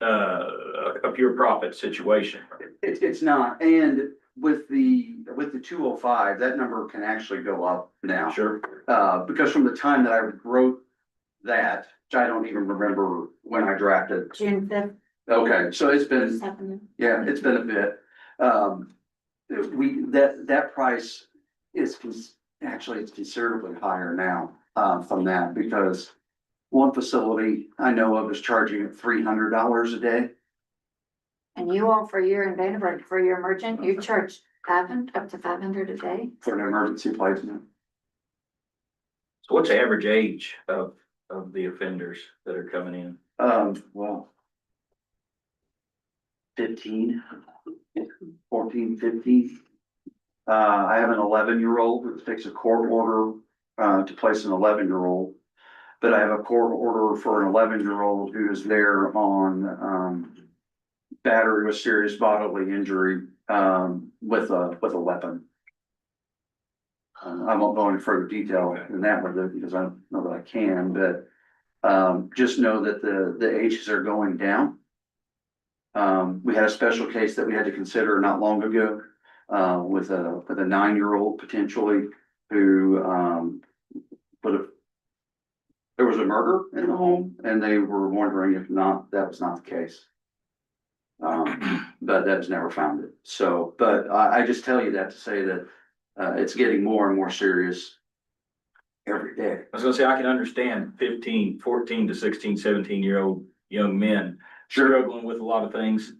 a pure profit situation. It's not, and with the 205, that number can actually go up now. Sure. Because from the time that I wrote that, which I don't even remember when I drafted. June fifth, Okay, so it's been, seven. yeah, it's been a bit. That price is actually it's considerably higher now, from that, because one facility I know of is charging at $300 a day. And you all for your in Vandenberg, for your emergent, you charge up to 500 a day? For an emergency placement. So what's the average age of the offenders that are coming in? Well. 14, 15. I have an 11-year-old who takes a court order, to place an 11-year-old. But I have a court order for an 11-year-old who is there on, battery with serious bodily injury, with a weapon. I won't go into further detail in that with it because I don't know that I can, but, just know that the ages are going down. We had a special case that we had to consider not long ago, with a 9-year-old potentially who, there was a murder in the home and they were wondering if not, that was not the case. But that was never found it. So, but I just tell you that to say that, it's getting more and more serious every day. I was gonna say, I can understand 14 to 16, 17-year-old young men struggling with a lot of things.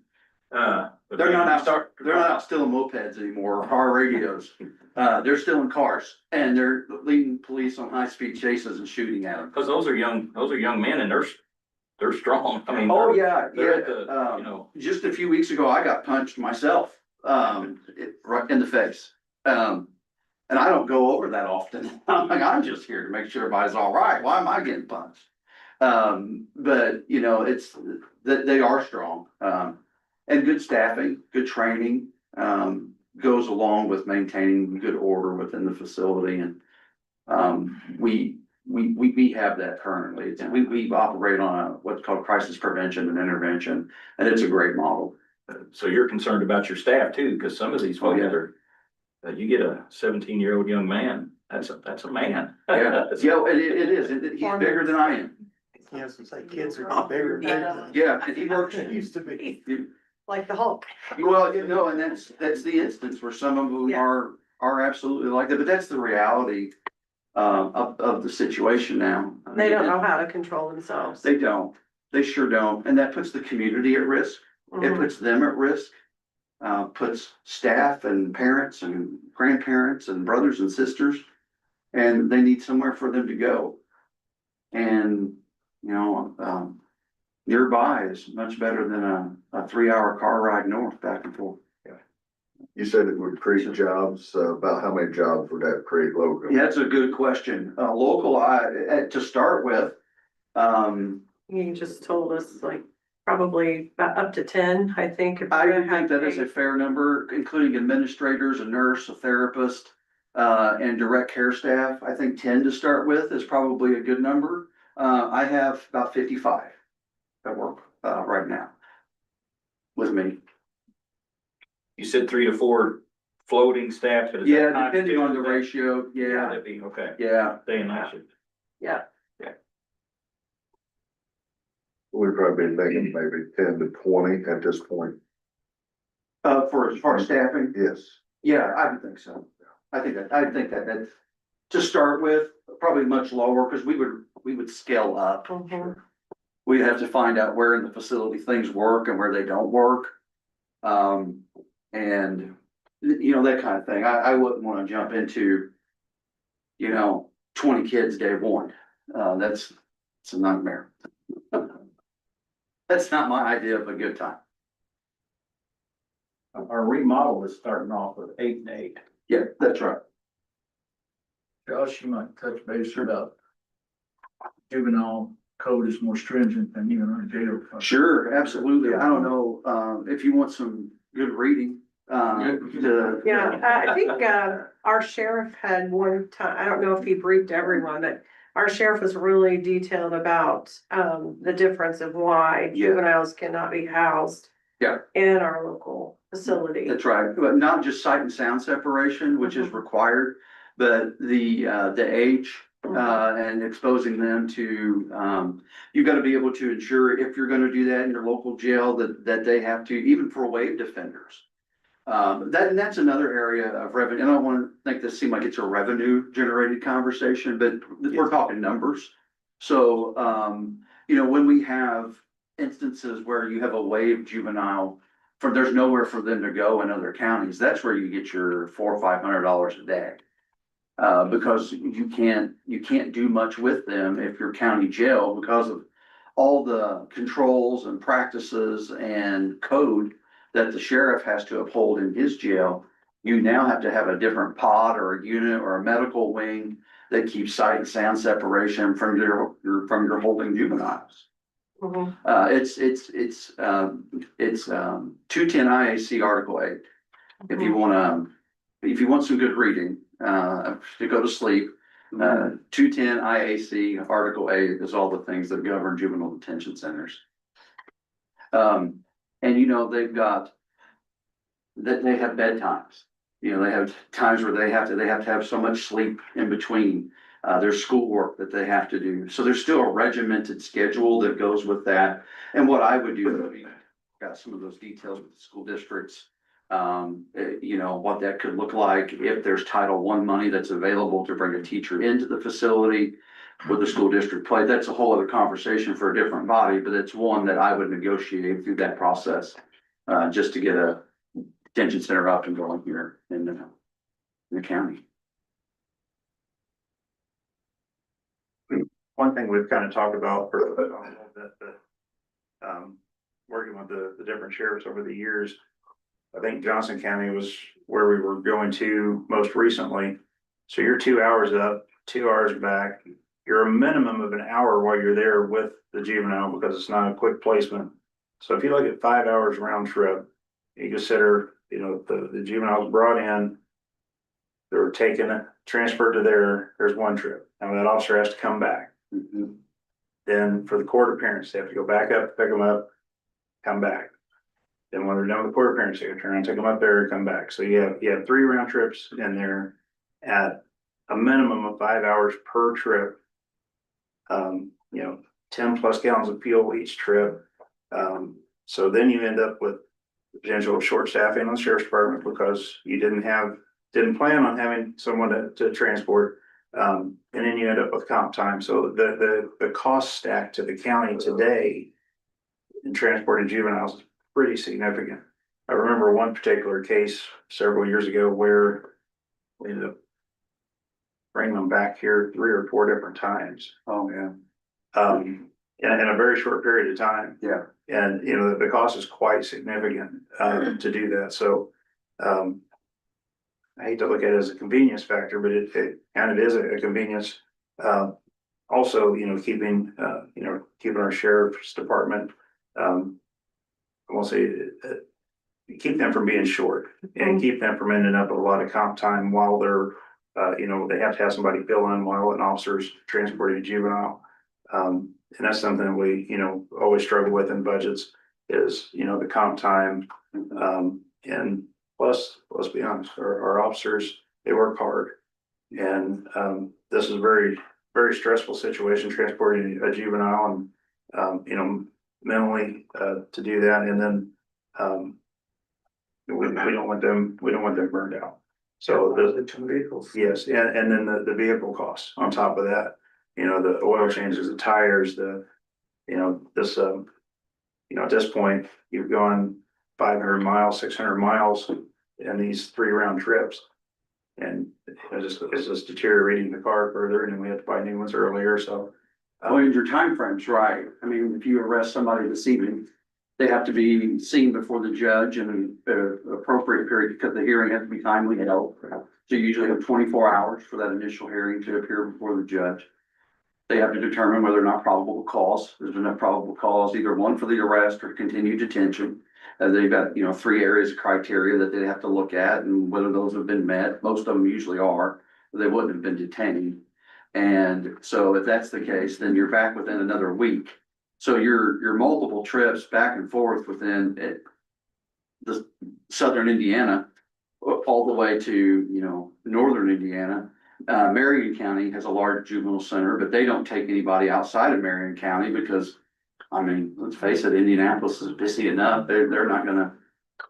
But They're not out, start. they're not out stealing mopeds anymore, or car radios. They're stealing cars and they're leading police on high-speed chases and shooting at them. Cause those are young men and they're strong. I mean. Oh, they're- yeah, they're at yeah. the, you know, Just a few weeks ago, I got punched myself, right in the face. And I don't go over that often. I'm like, I'm just here to make sure everybody's all right. Why am I getting punched? But you know, it's that they are strong. And good staffing, good training, goes along with maintaining good order within the facility. And, we have that currently. We operate on what's called crisis prevention and intervention, and it's a great model. so you're concerned about your staff too, cause some of these folks yeah. are, you get a 17-year-old young man, that's a man. Yeah, yeah, it is. He's bigger than I am. Yes, it's like kids are not bigger. Yeah. Yeah, and he works. Used to be. Like the Hulk. Well, you know, and that's the instance where some of them Yeah. are absolutely like that, but that's the reality of the situation now. They don't know how to control themselves. They don't. They sure don't. And that puts the community at risk. It Mhm. puts them at risk. Puts staff and parents and grandparents and brothers and sisters. And they need somewhere for them to go. And, you know, nearby is much better than a 3-hour car ride north back and forth. You said it would create jobs, about how many jobs would that create locally? Yeah, that's a good question. Local, to start with, You just told us like probably about up to 10, I think. if I we're gonna would think have that is a fair number, including administrators, a nurse, a therapist, and direct care staff. I think 10 to start with is probably a good number. I have about 55 that work, right now with me. You said 3 to 4 floating staff. but is that Yeah, depending on the constituted? ratio, yeah, That'd be, okay, yeah. day and night shift. Yeah, We'd probably be thinking maybe 10 to 20 at this point. For as far as staffing, Yes. yeah, I would think so. I think that to start with, probably much lower, because we would scale up. Mhm. We'd have to find out where in the facility things work and where they don't work. And, you know, that kind of thing. I wouldn't wanna jump into, you know, 20 kids day one. It's a nightmare. That's not my idea of a good time. Our remodel is starting off with 8 and 8. Yeah, that's right. Josh, you might touch base about juvenile code is more stringent than even our jail. Sure, absolutely. I don't know, if you want some good reading, Yeah, I think, our sheriff had one time, I don't know if he briefed everyone, but our sheriff was really detailed about, the difference of why Yeah. juveniles cannot be housed. Yeah. In our local facility. That's right, but not just sight and sound separation, which is required, but the age, and exposing them to, you've got to be able to ensure if you're gonna do that in your local jail, that they have to, even for waived offenders. That's another area of revenue, and I don't wanna make this seem like it's a revenue generated conversation, but we're talking numbers. So, when we have instances where you have a waived juvenile, there's nowhere for them to go in other counties, that's where you get your $400 or $500 a day. Because you can't do much with them if you're county jail because of all the controls and practices and code that the sheriff has to uphold in his jail. You now have to have a different pod or a unit or a medical wing that keeps sight and sound separation from your holding juveniles. Mhm. It's 210 IAC Article 8. If you want some good reading, to go to sleep, 210 IAC Article 8 is all the things that govern juvenile detention centers. And they've got, that they have bedtimes. They have times where they have to have so much sleep in between. There's schoolwork that they have to do. So there's still a regimented schedule that goes with that. And what I would do, got some of those details with the school districts. What that could look like if there's Title I money that's available to bring a teacher into the facility. With the school district play, that's a whole other conversation for a different body, but it's one that I would negotiate through that process. Just to get a detention center up and going here in the county. One thing we've kind of talked about for a little bit, working with the different sheriffs over the years. I think Johnson County was where we were going to most recently. So you're 2 hours up, 2 hours back. You're a minimum of an hour while you're there with the juvenile because it's not a quick placement. So if you look at 5 hours round trip, you consider, the juveniles brought in, they were taken, transferred to there's one trip. Now that officer has to come back. Then for the court appearance, they have to go back up, pick them up, come back. Then when they're done with the court appearance, they turn around, take them up there, come back. So you have 3 round trips in there at a minimum of 5 hours per trip. 10 plus gallons of fuel each trip. So then you end up with the potential of short staffing on the sheriff's department because you didn't plan on having someone to transport. And then you end up with comp time. So the cost stack to the county today in transporting juveniles is pretty significant. I remember one particular case several years ago where we ended up bringing them back here 3 or 4 different times. Oh, yeah. In a very short period of time. Yeah. And, the cost is quite significant, to do that. So, I hate to look at it as a convenience factor, but it kind of is a convenience. Also, keeping our sheriff's department, I won't say, keep them from being short and keep them from ending up with a lot of comp time while they're, they have to have somebody fill in while an officer's transporting a juvenile. And that's something we, always struggle with in budgets is, the comp time. And plus, let's be honest, our officers, they work hard. And, this is a very, very stressful situation, transporting a juvenile and, mentally, to do that. And then, we don't want them burned out. So the 2 vehicles. Yes, and then the vehicle costs on top of that. The oil changes, the tires, at this point, you've gone 500 miles, 600 miles in these 3 round trips. And it's just deteriorating the car further, and then we have to buy new ones earlier, so. Well, and your timeframe's right. I mean, if you arrest somebody this evening, they have to be seen before the judge in an appropriate period because the hearing has to be timely held. So you usually have 24 hours for that initial hearing to appear before the judge. They have to determine whether or not probable cause, there's enough probable cause, either one for the arrest or continued detention. They've got, you know, 3 areas of criteria that they have to look at and whether those have been met. Most of them usually are, or they wouldn't have been detained. And so if that's the case, then you're back within another week. So your multiple trips back and forth within the southern Indiana, all the way to, you know, northern Indiana. Marion County has a large juvenile center, but they don't take anybody outside of Marion County because, I mean, let's face it, Indianapolis is busy enough. They're not gonna.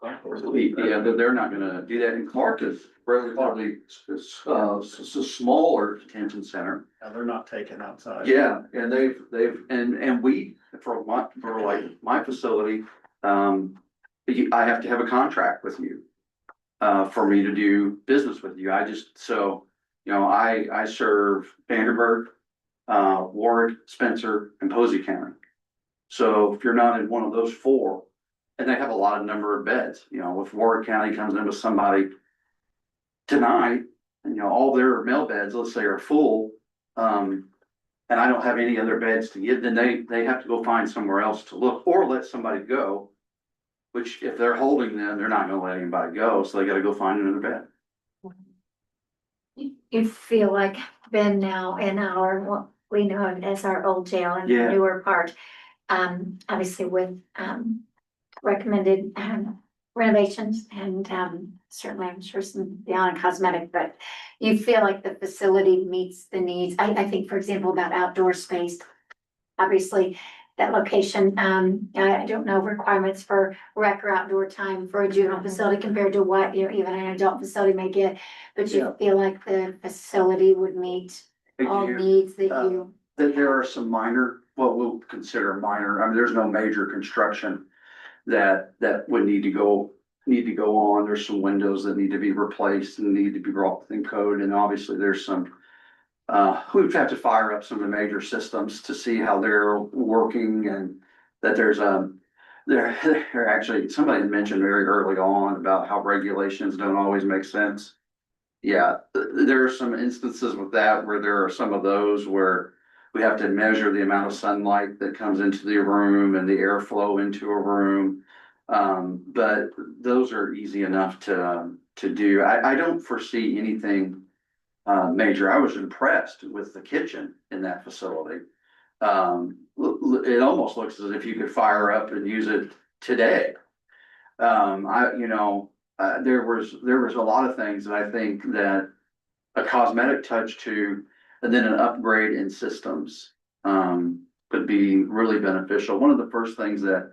Yeah, they're not gonna do that. And Clark is relatively, it's a smaller detention center. Now, they're not taken outside. Yeah, and and we, for like my facility, I have to have a contract with you. For me to do business with you. You know, I serve Vanderburgh, Ward, Spencer, and Posey County. So if you're not in one of those 4, and they have a lot of number of beds, you know, if Ward County comes in with somebody tonight, and you know, all their male beds, let's say, are full, and I don't have any other beds to give, then they have to go find somewhere else to look, or let somebody go. Which if they're holding them, they're not gonna let anybody go, so they gotta go find another bed. You feel like Ben now in our, what we know as our old jail in the Yeah. newer part. Obviously with, recommended, renovations and, certainly I'm sure some beyond cosmetic, but you feel like the facility meets the needs. I think, for example, about outdoor space. Obviously, that location, I don't know requirements for rec or outdoor time for a juvenile facility compared to what, you know, even an adult facility may get. But you Yeah. feel like the facility would meet all needs that you. That there are some minor, what we'll consider minor, I mean, there's no major construction that would need to go on. There's some windows that need to be replaced and need to be brought within code, and obviously there's some. We've had to fire up some of the major systems to see how they're working, and that there's there actually, somebody had mentioned very early on about how regulations don't always make sense. Yeah, there are some instances with that where there are some of those where we have to measure the amount of sunlight that comes into the room and the airflow into a room. But those are easy enough to do. I don't foresee anything major. I was impressed with the kitchen in that facility. It almost looks as if you could fire up and use it today. There was a lot of things that I think that a cosmetic touch to, and then an upgrade in systems, could be really beneficial. One of the first things that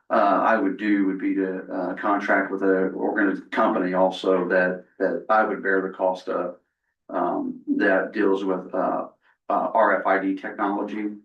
I would do would be to contract with a company also that I would bear the cost of. That deals with RFID technology.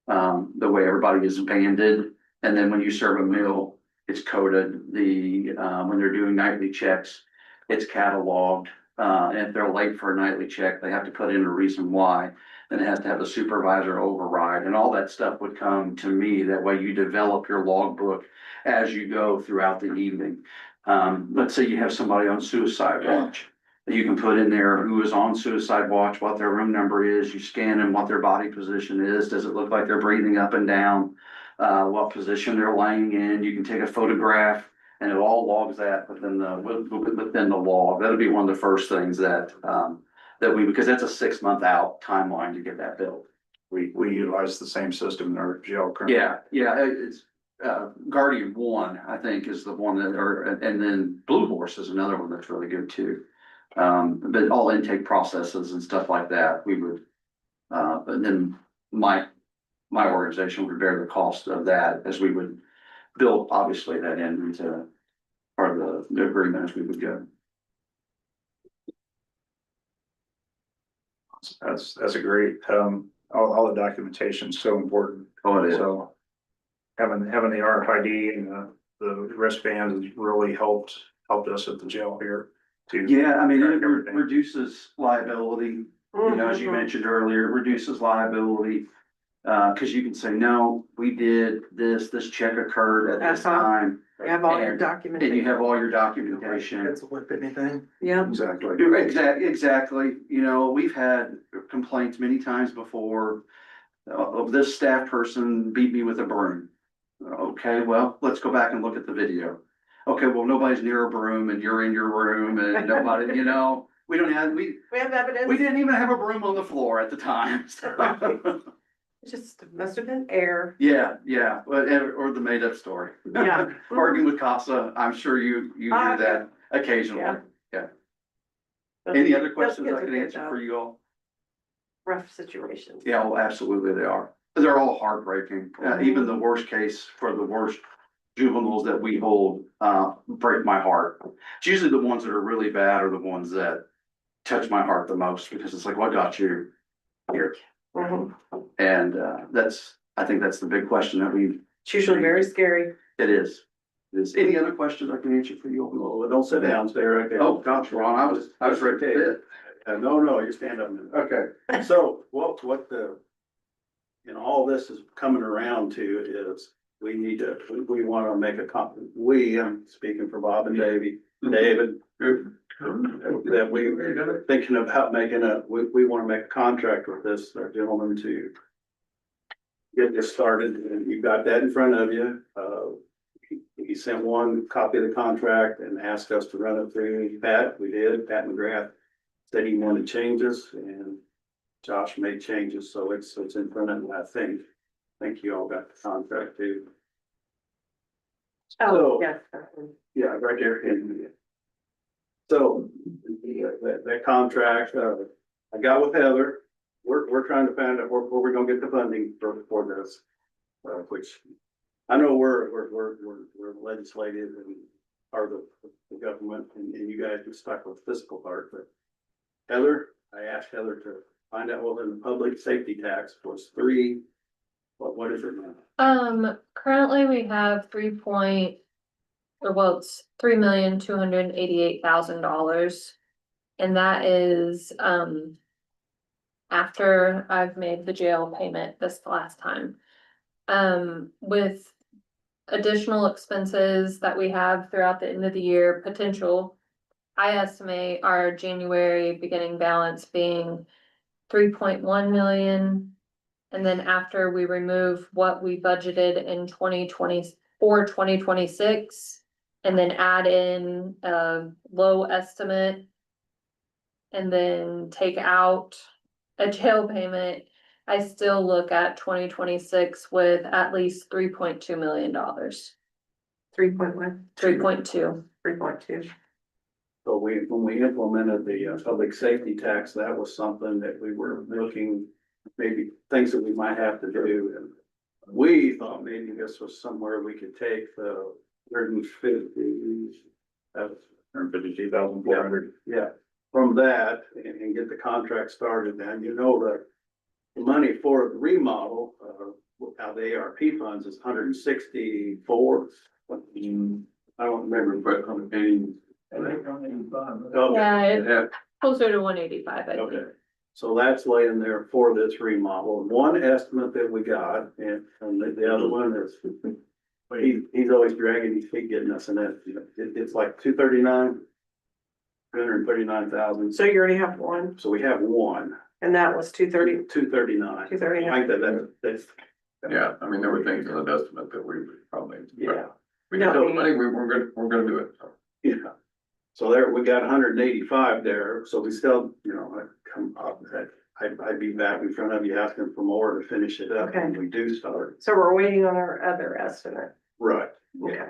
The way everybody is banded, and then when you serve a meal, it's coded. When they're doing nightly checks, it's cataloged. And if they're late for a nightly check, they have to put in a reason why. Then it has to have a supervisor override, and all that stuff would come to me. That way you develop your logbook as you go throughout the evening. Let's say you have somebody on suicide watch. You can put in there who is on suicide watch, what their room number is, you scan them, what their body position is, does it look like they're breathing up and down? What position they're laying in, you can take a photograph and it all logs that within the log. That'll be one of the first things that because that's a 6-month out timeline to get that built. We utilize the same system in our jail currently. Yeah, it's, Guardian One, I think, is the one and then Blue Horse is another one that's really good too. But all intake processes and stuff like that, we would, but then my organization would bear the cost of that as we would build, obviously, that into part of the agreement as we would go. That's a great, all the documentation is so important. Oh, it is. So having the RFID and the wristbands has really helped us at the jail here. Yeah, I mean, it Everything. reduces liability, you know, as you mentioned earlier, it reduces liability. Cause you can say, no, we did this check occurred at this time, You have all your and documentation. you have all your documentation. Whip anything. Yeah. Exactly. Exactly, you know, we've had complaints many times before. This staff person beat me with a broom. Okay, well, let's go back and look at the video. Okay, well, nobody's near a broom and you're in your room and nobody, you know, we don't have, we We have evidence. didn't even have a broom on the floor at the time. It just must have been air. Yeah, yeah, but, or the made up story. Yeah. Arguing with CASA, I'm sure you do that occasionally. Yeah. Any other Those questions kids I are can good, answer though. for you all? Rough situations. Yeah, well, absolutely they are. They're all heartbreaking. Even the worst case for the worst juveniles that we hold, break my heart. It's usually the ones that are really bad are the ones that touch my heart the most because it's like, what got you here? Mhm. And, I think that's the big question that It's usually very scary. it is. Any other questions I can answer for you? Well, don't sit down, stay right there. Oh, gosh, Ron, I was ready to bid. No, you stand up a minute. Okay, so what all this is coming around to is we wanna make I'm speaking for Bob and David, that we're thinking about we wanna make a contract with this gentleman to get this started, and you've got that in front of you. He sent one copy of the contract and asked us to run it through Pat. We did. Pat McGrath said he wanted changes, and Josh made changes, so it's in front of you, I think. I think you all got the contract too. Oh, So- yes. Yeah, right there. So, that contract, I got with Heather, we're trying to find out where we're gonna get the funding for this. Which, I know we're legislative and part of the government, and you guys are stuck with fiscal part, but Heather, I asked Heather to find out what the public safety tax was what is it now? Currently we have it's $3,288,000. And that is, after I've made the jail payment this last time. With additional expenses that we have throughout the end of the year, potential, I estimate our January beginning balance being 3.1 million. And then after we remove what we budgeted in 2026, and then add in a low estimate, and then take out a jail payment, I still look at 2026 with at least $3.2 million. 3.1. 3.2. 3.2. So when we implemented the public safety tax, that was something that we were looking, maybe things that we might have to do. And we thought maybe this was somewhere we could take the 152,400. Yeah, from that and get the contract started. And you know, the money for the remodel, how the ARP funds is 164. I don't remember, but I'm paying. Yeah, it's closer to 185, I think. Okay, so that's laying there for this remodel. One estimate that we got, and the other one is, he's always dragging his feet getting us in that, it's like 239,000. So you already have one, So we have one, and that was 230. 239. 239. I think that's, Yeah, I mean, there were things in the estimate that we probably. yeah, We got the money, we're gonna do it. yeah. So there, we got 185 there, so we still, I come up with that. I'd be back in front of you asking for more to finish it up when we do start. So we're waiting on our other estimate. Right. Okay.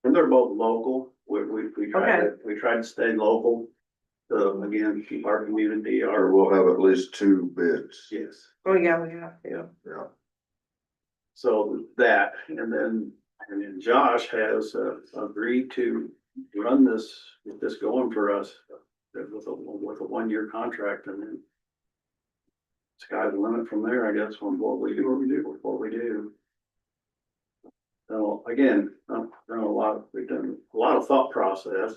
And they're both local. We try to stay local. Again, keep our community, Or we'll have at least two bids. yes. Oh, yeah, we have to. Yeah. So that, and then Josh has agreed to run this, get this going for us with a 1-year contract, and then sky's the limit from there, I guess, on what we do. So again, we've done a lot of thought process.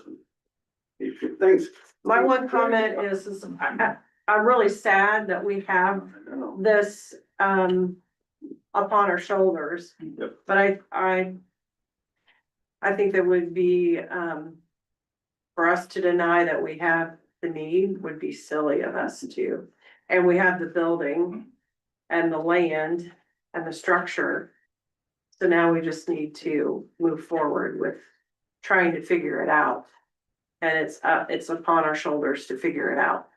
If things. My one comment is I'm really sad that we have I know. this, upon our shoulders. Yep. But I think that would be, for us to deny that we have the need would be silly of us to. And we have the building and the land and the structure. So now we just need to move forward with trying to figure it out. And it's upon our shoulders to figure it out.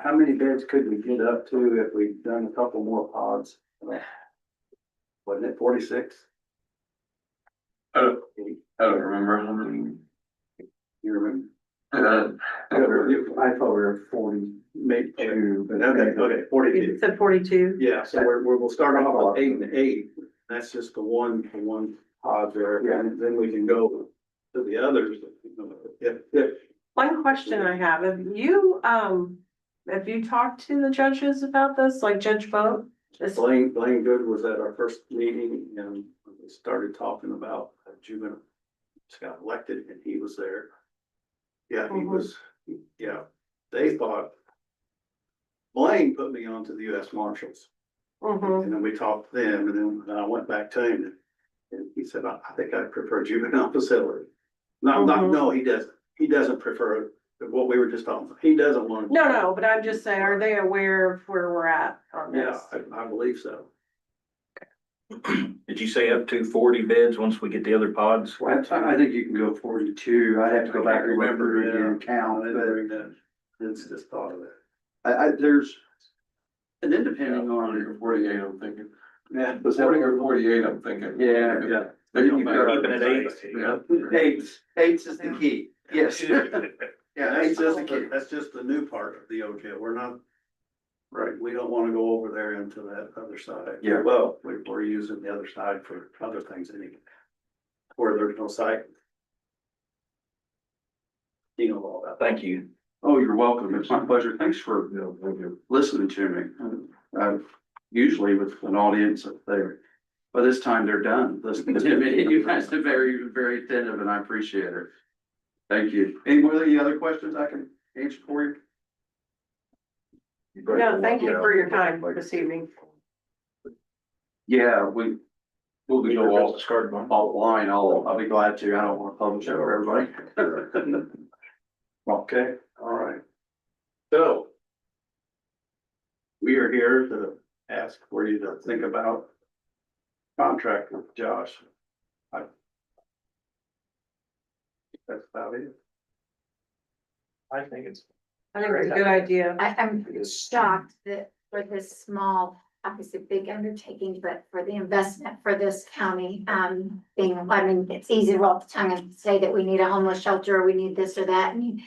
How many beds could we get up to if we'd done a couple more pods? Wasn't it 46? I don't remember how many. You remember? Uh, I thought we were 40, maybe two, but okay, You 42. said 42? Yeah, so we'll start off with 8 and 8. That's just the one pod there, and then we can go to the others. If One question I have, have you talked to the judges about this, like Judge Boat? Blaine Good was at our first meeting and we started talking about a juvenile. Just got elected and he was there. Yeah, he was, yeah, they thought. Blaine put me on to the US Marshals Mhm. and then we talked to them and then I went back to him. And he said, I think I prefer juvenile facility. No, he doesn't. He doesn't prefer what we were just talking about. He doesn't want. No, but I'm just saying, are they aware of where we're at on Yeah, this? I believe so. Did you say up to 40 beds once we get the other pods? I think you can go 42. I'd have to go back and look through it and count, but It's just thought of it. there's. And then depending on, 48, I'm thinking. Yeah. 40 or 48, I'm thinking. yeah. They You don't got- matter. Keeping it 8. Yeah. Eight is the key, yes. Yeah, That's eight is the key. that's just the new part of the OJ. We're not. Right, we don't wanna go over there into that other side. Yeah. Well, we're using the other side for other things anyway. Where there's no site. You know all about that. Thank you. Oh, you're welcome. It's my pleasure. Thanks for listening to me. Usually with an audience up there, by this time they're done listening to me. You guys are very, very attentive and I appreciate it. Thank you. Any other questions I can answer for you? No, thank you for your time this evening. Yeah, we'll be offline. I'll be glad to. I don't want to publish it for everybody. Okay, all right. So. We are here to ask for you to think about. Contract with Josh. That's about it. I think it's. I think it's a good idea. I'm shocked that for this small, obviously big undertaking, but for the investment for this county, I mean, it's easy to roll off the tongue and say that we need a homeless shelter, or we need this or that, and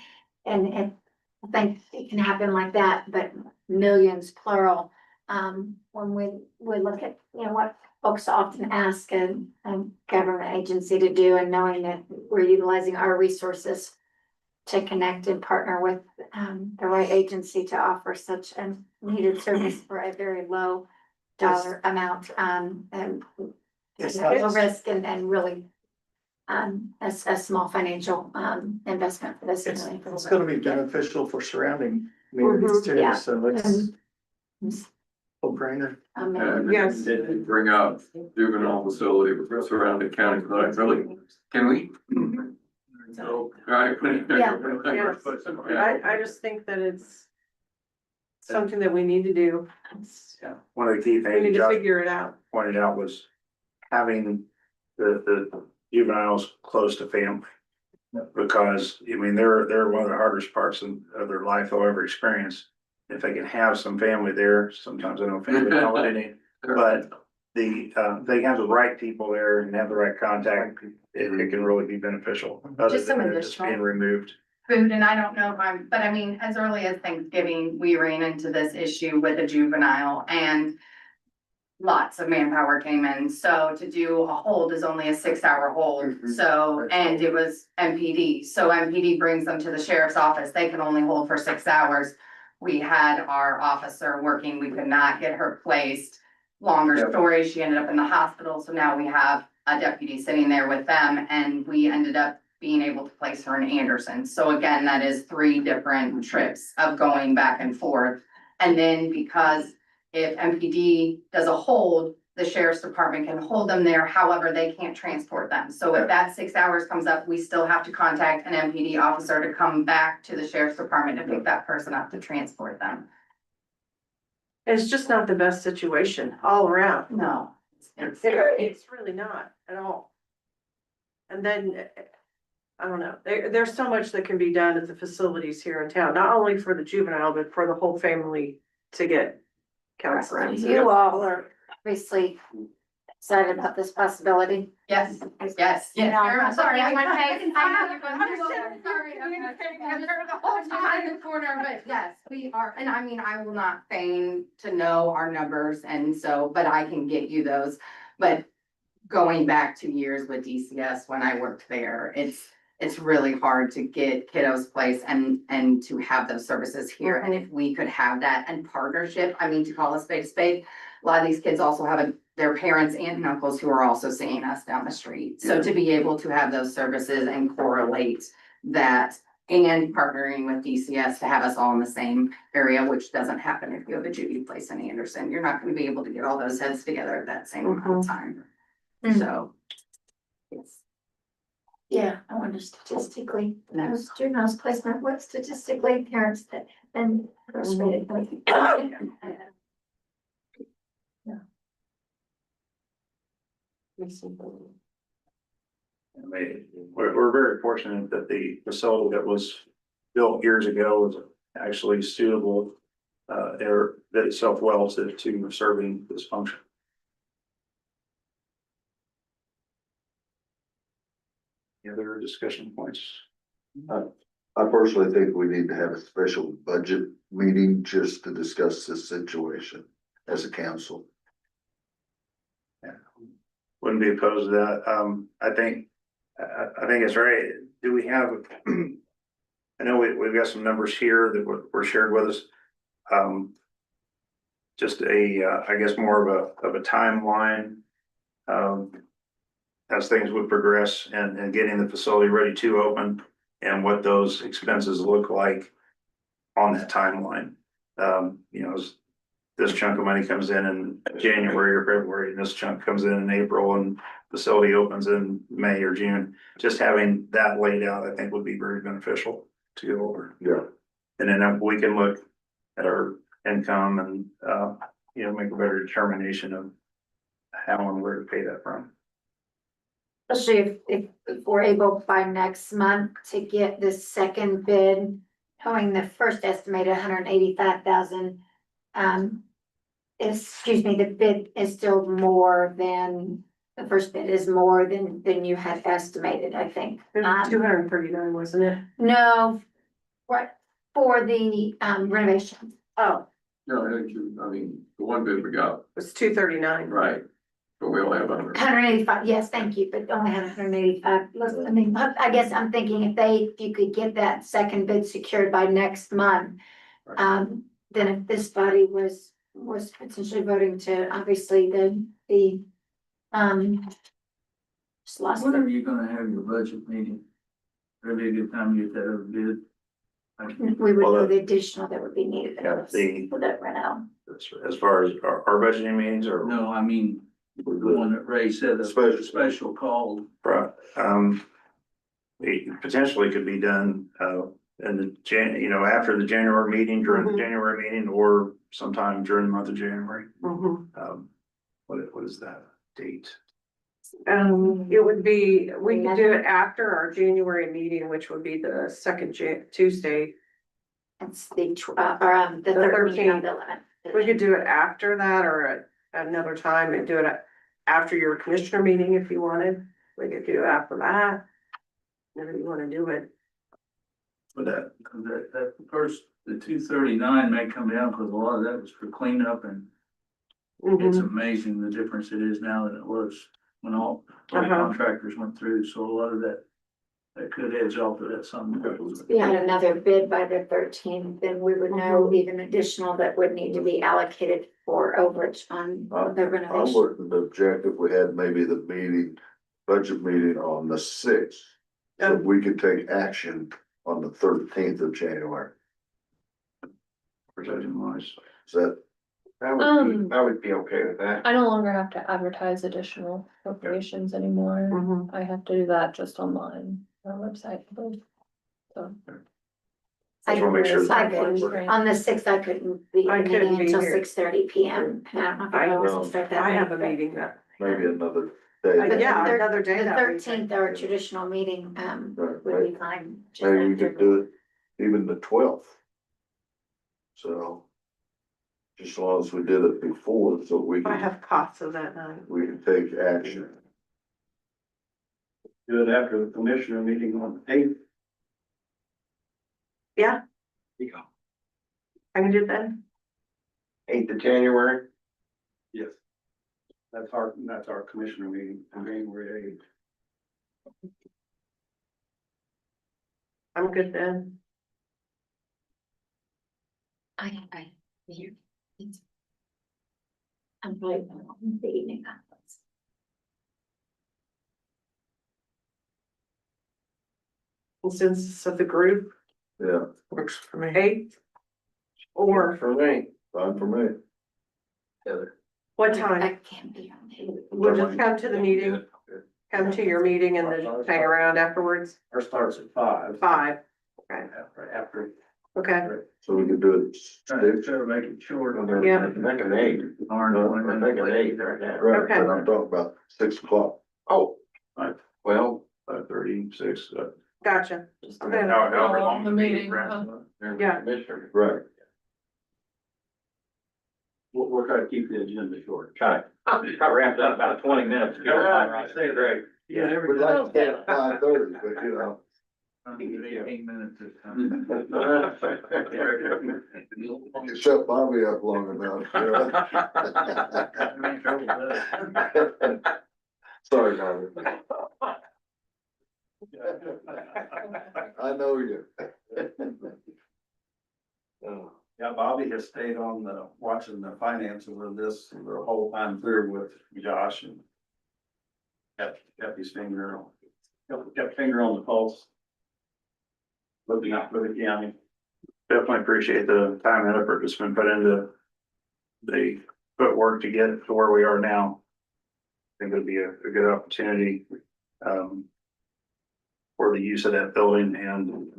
I think it can happen like that, but millions plural. When we look at, what folks often ask a government agency to do, and knowing that we're utilizing our resources to connect and partner with the right agency to offer such a needed service for a very low dollar amount, and there's no risk and really a small financial investment for this. It's gonna be beneficial for surrounding communities too, Yeah. so it's no brainer. And Yes. did bring up juvenile facility with surrounding counties, but I really, can we? So, right. Yeah. Yes. I just think that it's something that we need to do. Yeah, one of the key We things need to Josh figure it out. pointed out was having the juveniles close to family. Because, I mean, they're one of the hardest parts of their life they'll ever experience. If they can have some family there, sometimes I know family don't want any, but they have the right people there and have the right contact, it can really be beneficial. Other Just some than it just additional- being removed. Food, and I don't know if but I mean, as early as Thanksgiving, we ran into this issue with a juvenile and lots of manpower came in, so to do a hold is only a 6-hour hold, so, and it was MPD, so MPD brings them to the sheriff's office, they can only hold for 6 hours. We had our officer working, we could not get her placed, longer story, she ended up in the hospital, so now we have a deputy sitting there with them, and we ended up being able to place her in Anderson. So again, that is 3 different trips of going back and forth. And then because if MPD does a hold, the sheriff's department can hold them there, however, they can't transport them. So if that 6 hours comes up, we still have to contact an MPD officer to come back to the sheriff's department to pick that person up to transport them. It's just not the best situation all around. No, It's really not at all. And then, I don't know, there's so much that can be done at the facilities here in town, not only for the juvenile, but for the whole family to get counseling. You all are obviously excited about this possibility. Yes, yes. You know, I'm sorry, I went, I know you're I'm going just to, sorry, I'm the whole time in the corner, but yes, we are, and I mean, I will not feign to know our numbers, and so, but I can get you those. But going back 2 years with DCS, when I worked there, it's really hard to get kiddos placed and to have those services here. And if we could have that and partnership, I mean, to call a spade, a lot of these kids also have their parents, aunt and uncles who are also seeing us down the street. So to be able to have those services and correlate that and partnering with DCS to have us all in the same area, which doesn't happen if you have a juvie place in Anderson. You're not gonna be able to get all those heads together at that same amount of time. So. Yes. Yeah, I wonder statistically, those juveniles placement, what statistically parents that have been frustrated with. I mean, we're very fortunate that the facility that was built years ago is actually suitable, that itself well to serving this function. Any other discussion points? I personally think we need to have a special budget meeting just to discuss this situation as a council. Wouldn't be opposed to that. I think it's right. Do we have? I know we've got some numbers here that were shared with us. Just I guess more of a timeline. As things would progress and getting the facility ready to open and what those expenses look like on that timeline. You know, as this chunk of money comes in January or February, and this chunk comes in April, and facility opens in May or June. Just having that laid out, I think would be very beneficial to go over. Yeah. And then we can look at our income and, make a better determination of how and where to pay that from. Especially if we're able by next month to get the second bid, knowing the first estimated 185,000. The bid is still more than, the first bid is more than you had estimated, I think. 239, wasn't it? No, what, for the renovation. Oh, No, I mean, the one bid we got, it was 239. right, but we only have 100. 185, yes, thank you, but only had 185. I mean, I guess I'm thinking if you could get that second bid secured by next month. Then if this body was potentially voting to, obviously, just lost When are it. you gonna have your budget meeting? Really a good time to get that over bid. We would Well, know the additional that would be needed Yeah, for that Reno. as far as our budgeting meetings or. No, I mean, the one that Ray said, a special call. Right, it potentially could be done, in the after the January meeting, during the January meeting, or sometime during the month of January. What is that date? It would be, we could do it after our January meeting, which would be the second Tuesday. It's the 13th of the 11th. We could do it after that or at another time and do it after your commissioner meeting if you wanted. We could do it after that. Whenever you wanna do it. With that, That first, the 239 may come down because a lot of that was for cleanup, and it's amazing the difference it is now than it was when all the contractors went through. So a lot of that could edge off of that some. If we had another bid by the 13th, then we would know even additional that would need to be allocated for overage on the I renovation. wouldn't object if we had maybe the budget meeting on the 6th. So we could take action on the 13th of January. budgeting wise. Is that? I would be okay with that. I no longer have to advertise additional appropriations anymore. I have to do that just online, on our website, I believe. So. I just wanna make sure. I couldn't, on the 6th, I couldn't be I couldn't meeting be until here. 6:30 PM. And I don't know if I was to start that. I have a late, meeting that maybe another day. Yeah, another day The that week. 13th, our traditional meeting, Right, would be fine. just Maybe we after could do it even the 12th. So. Just as long as we did it before, so we I can, have CASA that night. we can take action. Do it after the commissioner meeting on the eighth. Yeah, You go. I can do that. 8th of January. Yes. That's our commissioner meeting, on January eighth. I'm good then. here. I'm probably on the evening conference. Consensus of the group, Yeah, Works for me. 8th. Or For me. fine for me. Heather. what I time? can't be on the. We'll just come to the meeting, come to your meeting and then hang around afterwards. Our starts at 5. 5, okay, After. okay. So we could do it. six. Sure, make it short. Yeah. Make it 8. We're making 8 right now. Right, Okay. but I'm talking about 6 o'clock. Oh. Right. Well, 5:36. Gotcha. Okay. However long The the meeting meeting, runs. there's Yeah. the commissioner. Right. We'll try to keep the agenda short. Got wrapped up about 20 minutes ago. Great. Yeah, every. We'd like to start at 5:30, but you know. 18 minutes this time. You shut Bobby up long enough. you know. I'm in trouble with that. Sorry, Bobby. I know you. Oh. Yeah, Bobby has stayed on watching the finances of this the whole time through with Josh and kept his finger on the pulse. Looking out for the county. Definitely appreciate the time and effort that's been put into the footwork to get it to where we are now. I think it'd be a good opportunity, for the use of that building and,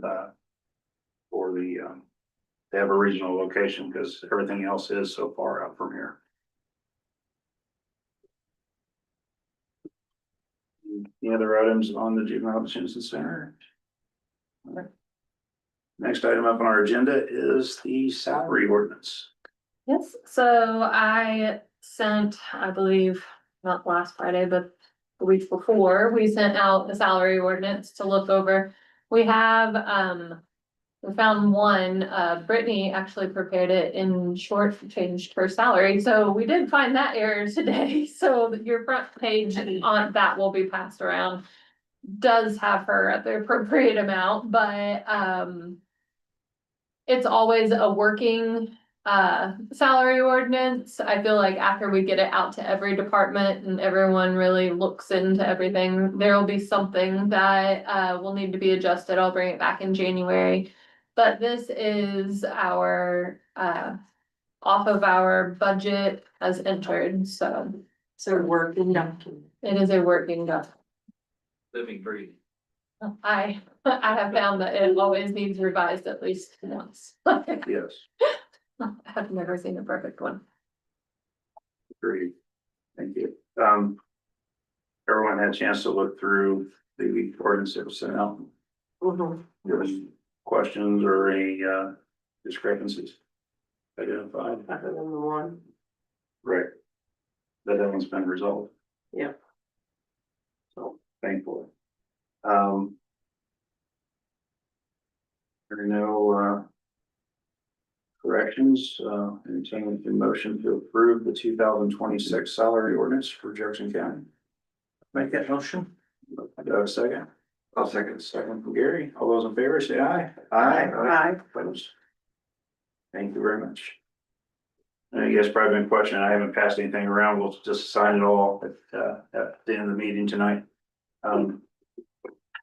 for the, to have a regional location, because everything else is so far out from here. Any other items on the Juvenile Detention Center? All right. Next item up on our agenda is the salary ordinance. Yes, so I sent, I believe, not last Friday, but the week before, we sent out the salary ordinance to look over. We have, we found one, Brittany actually prepared it in short, changed her salary, so we did find that error today. So your front page on that will be passed around. Does have her at the appropriate amount, but, it's always a working salary ordinance. I feel like after we get it out to every department and everyone really looks into everything, there will be something that will need to be adjusted. I'll bring it back in January. But this is our off of our budget as entered, so So working document. it is a working document. Living, breathing. I have found that it always needs revised at least once. Yes, I've never seen a perfect one. agreed. Thank you. Everyone had a chance to look through the ordinance that was sent out. Mhm. There was questions or any discrepancies identified? Other than the one. Right. That one's been resolved. Yeah. So thankfully. There are no corrections, entertaining the motion to approve the 2026 salary ordinance for Jefferson County. Make that motion. Do I have a second? I'll second. Second from Gary. All those in favor say aye. Aye. Opposed? Thank you very much. You guys probably been questioning, I haven't passed anything around, we'll just sign it all at the end of the meeting tonight.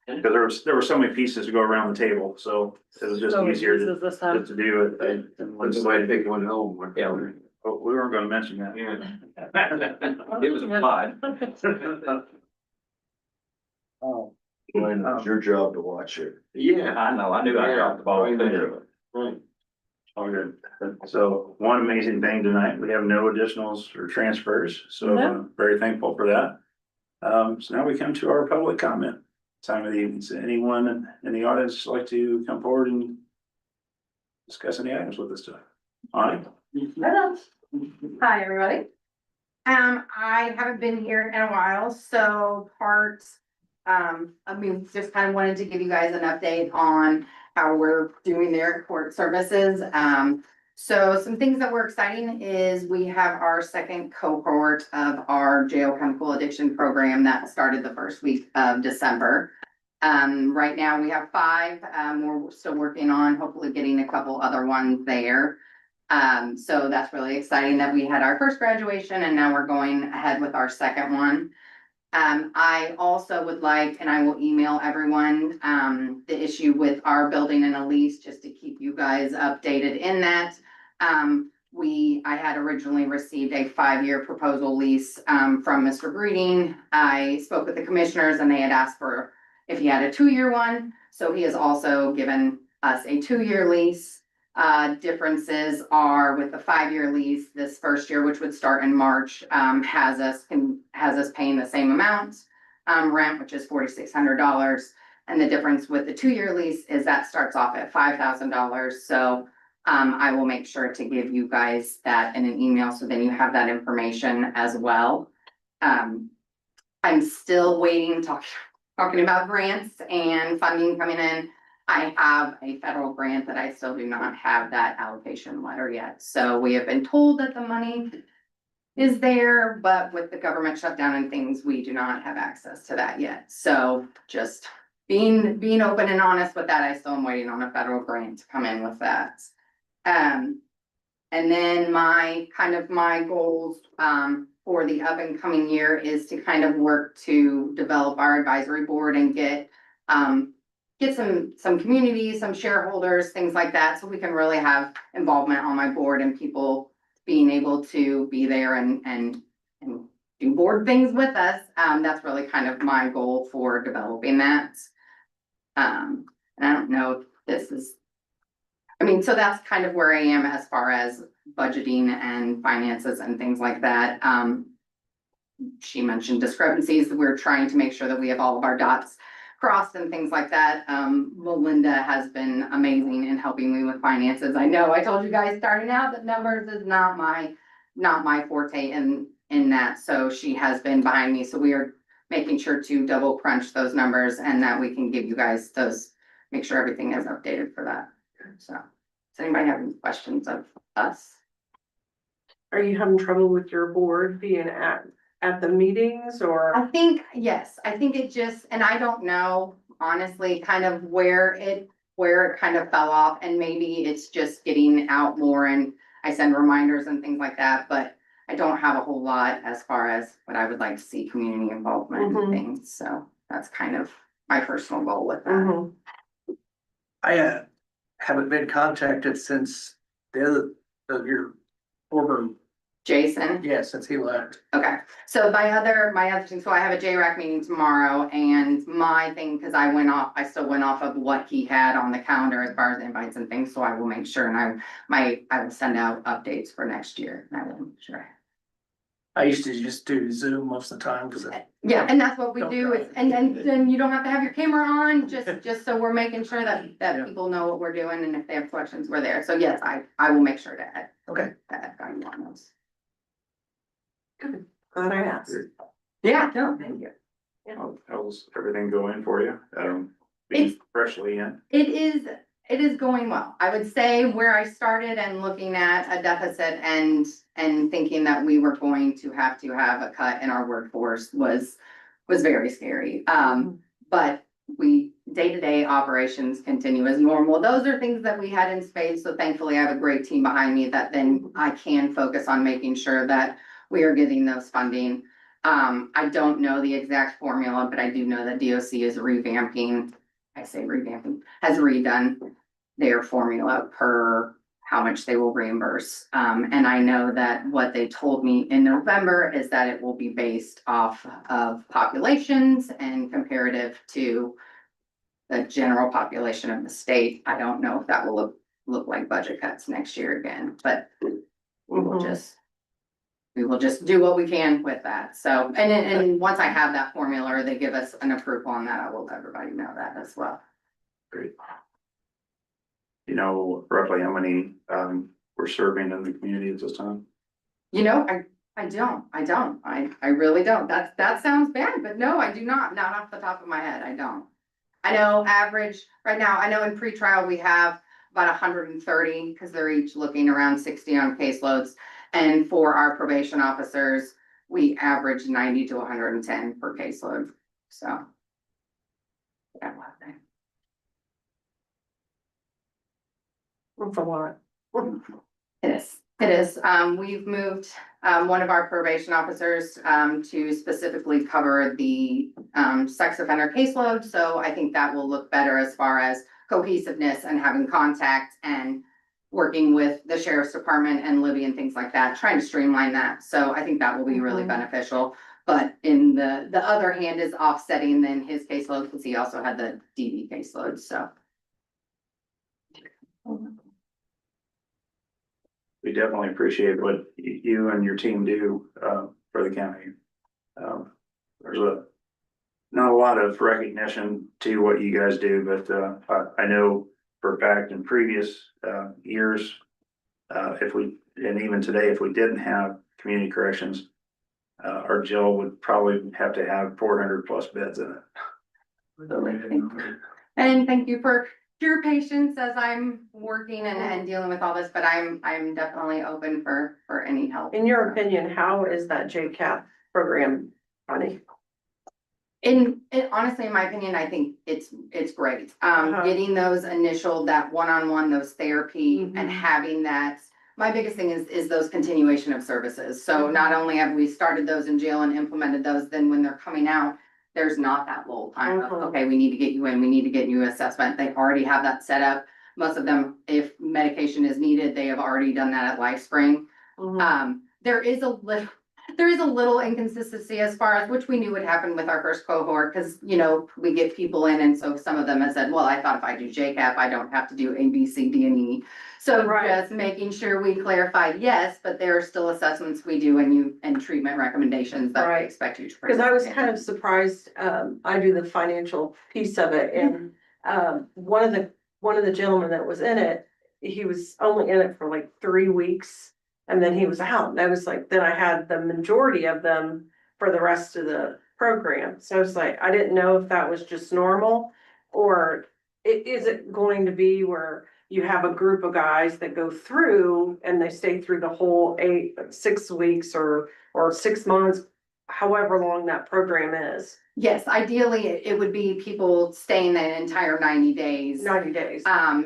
Because there were so many pieces to go around the table, so it was just So easier this is this time. to do it. in one Somebody slide. take one home. Yeah. Oh, we weren't gonna mention that. Yeah. It was applied. Oh, It's your job to watch it. Yeah. I know, I knew I dropped the ball there. Right. All good. So one amazing thing tonight, we have no additionals or transfers, so No. very thankful for that. So now we come to our public comment time of the evening. So anyone in the audience like to come forward and discuss any items with us today? Aye. Hi, everybody. I haven't been here in a while, so just kind of wanted to give you guys an update on how we're doing their court services. So some things that were exciting is we have our second cohort of our jail chemical addiction program that started the first week of December. Right now we have 5, we're still working on hopefully getting a couple other ones there. So that's really exciting that we had our first graduation and now we're going ahead with our second one. I also would like, and I will email everyone, the issue with our building and a lease, just to keep you guys updated in that. I had originally received a 5-year proposal lease, from Mr. Breeding. I spoke with the commissioners and they had asked for if he had a 2-year one. So he has also given us a 2-year lease. Differences are with the 5-year lease, this first year, which would start in March, has us paying the same amount, rent, which is $4,600. And the difference with the 2-year lease is that starts off at $5,000. So, I will make sure to give you guys that in an email, so then you have that information as well. I'm still waiting, talking about grants and funding coming in. I have a federal grant that I still do not have that allocation letter yet. So we have been told that the money is there, but with the government shutdown and things, we do not have access to that yet. So just being open and honest with that, I still am waiting on a federal grant to come in with that. And then my goals, for the up and coming year is to kind of work to develop our advisory board and get some community, some shareholders, things like that, so we can really have involvement on my board and people being able to be there and do board things with us. That's really kind of my goal for developing that. And I don't know if this is, so that's kind of where I am as far as budgeting and finances and things like that. She mentioned discrepancies. We're trying to make sure that we have all of our dots crossed and things like that. Melinda has been amazing in helping me with finances. I know I told you guys starting out that numbers is not my forte in that. So she has been behind me. So we are making sure to double crunch those numbers and that we can give you guys those, make sure everything is updated for that. So does anybody have any questions of us? Are you having trouble with your board being at the meetings or? I think, yes, I think it just, and I don't know, honestly, kind of where it kind of fell off, and maybe it's just getting out more and I send reminders and things like that, but I don't have a whole lot as far as what I would like to see community involvement and things, so that's kind of my personal goal with that. I haven't been contacted since your former, Jason? since he left. Okay, so my other thing, so I have a JRAC meeting tomorrow, and my thing, because I still went off of what he had on the calendar as far as invites and things, so I will make sure, and I will send out updates for next year, and I will make sure. I used to just do Zoom most of the time because Yeah, and that's what we Don't do, try. is, and then you don't have to have your camera on, just so we're making sure that people know what we're doing, and if they have questions, we're there, so yes, I will make sure to Okay. guide you on those. Glad I asked. Yeah, no, thank you. How's everything going for you? Being It's- freshly in. It is going well. I would say where I started and looking at a deficit and thinking that we were going to have a cut in our workforce was very scary. But day-to-day operations continue as normal. Those are things that we had in spades. So thankfully I have a great team behind me that then I can focus on making sure that we are getting those funding. I don't know the exact formula, but I do know that DOC is revamping. I say revamping, has redone their formula per how much they will reimburse. And I know that what they told me in November is that it will be based off of populations and comparative to the general population of the state. I don't know if that will look like budget cuts next year again, but we will just. We will just do what we can with that. So, and once I have that formula, or they give us an approval on that, I will let everybody know that as well. Great. You know roughly how many, we're serving in the community at this time? You know, I don't, I really don't. That sounds bad, but no, I do not off the top of my head, I don't. I know average, right now, I know in pretrial, we have about 130, because they're each looking around 60 on caseloads. And for our probation officers, we average 90 to 110 per caseload, so. Yeah, That's a lot. It is. We've moved, one of our probation officers, to specifically cover the, sex offender caseload. So I think that will look better as far as cohesiveness and having contact and working with the sheriff's department and Libby and things like that, trying to streamline that. So I think that will be really beneficial. But in the other hand is offsetting then his caseload, because he also had the DD caseload, so. We definitely appreciate what you and your team do, for the county. There's not a lot of recognition to what you guys do, but, I know for a fact in previous, years, and even today, if we didn't have community corrections, our jail would probably have to have 400 plus beds in it. And thank you for your patience as I'm working and dealing with all this, but I'm definitely open for any help. In your opinion, how is that JCAP program running? Honestly, in my opinion, I think it's great. Uh-huh. Getting those initial, that one-on-one, those therapy Mhm. and having that. My biggest thing is those continuation of services. So not only have we started those in jail and implemented those, then when they're coming out, there's not that lull time of, Mhm. okay, we need to get you in, we need to get you assessment. They already have that set up. Most of them, if medication is needed, they have already done that at LifeSpring. There is a little inconsistency as far as, which we knew would happen with our first cohort, because, you know, we get people in, and so some of them have said, well, I thought if I do JCAP, I don't have to do A, B, C, D, and E. So Right. just making sure we clarify, yes, but there are still assessments we do and treatment recommendations that we Right. expect you to. Because I was kind of surprised, I do the financial piece of it, and, one of the gentlemen that was in it, he was only in it for like 3 weeks, and then he was out, and I was like, then I had the majority of them for the rest of the program, so I was like, I didn't know if that was just normal, or is it going to be where you have a group of guys that go through and they stay through the whole 6 weeks or 6 months, however long that program is. Yes, ideally, it would be people staying the entire 90 days. 90 days. That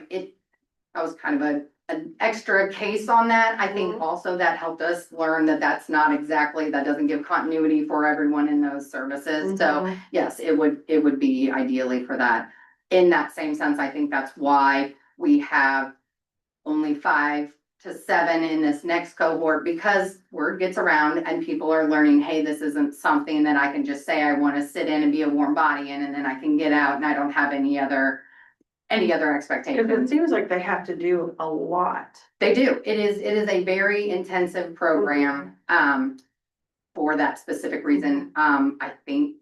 was kind of an extra case on that. I think also that helped us learn that that's not exactly, that doesn't give continuity for everyone in those services. So yes, it would be ideally for that. In that same sense, I think that's why we have only 5 to 7 in this next cohort, because word gets around and people are learning, hey, this isn't something that I can just say I want to sit in and be a warm body in, and then I can get out and I don't have any other Because it expectations. seems like they have to do a lot. They do. It is a very intensive program, for that specific reason. I think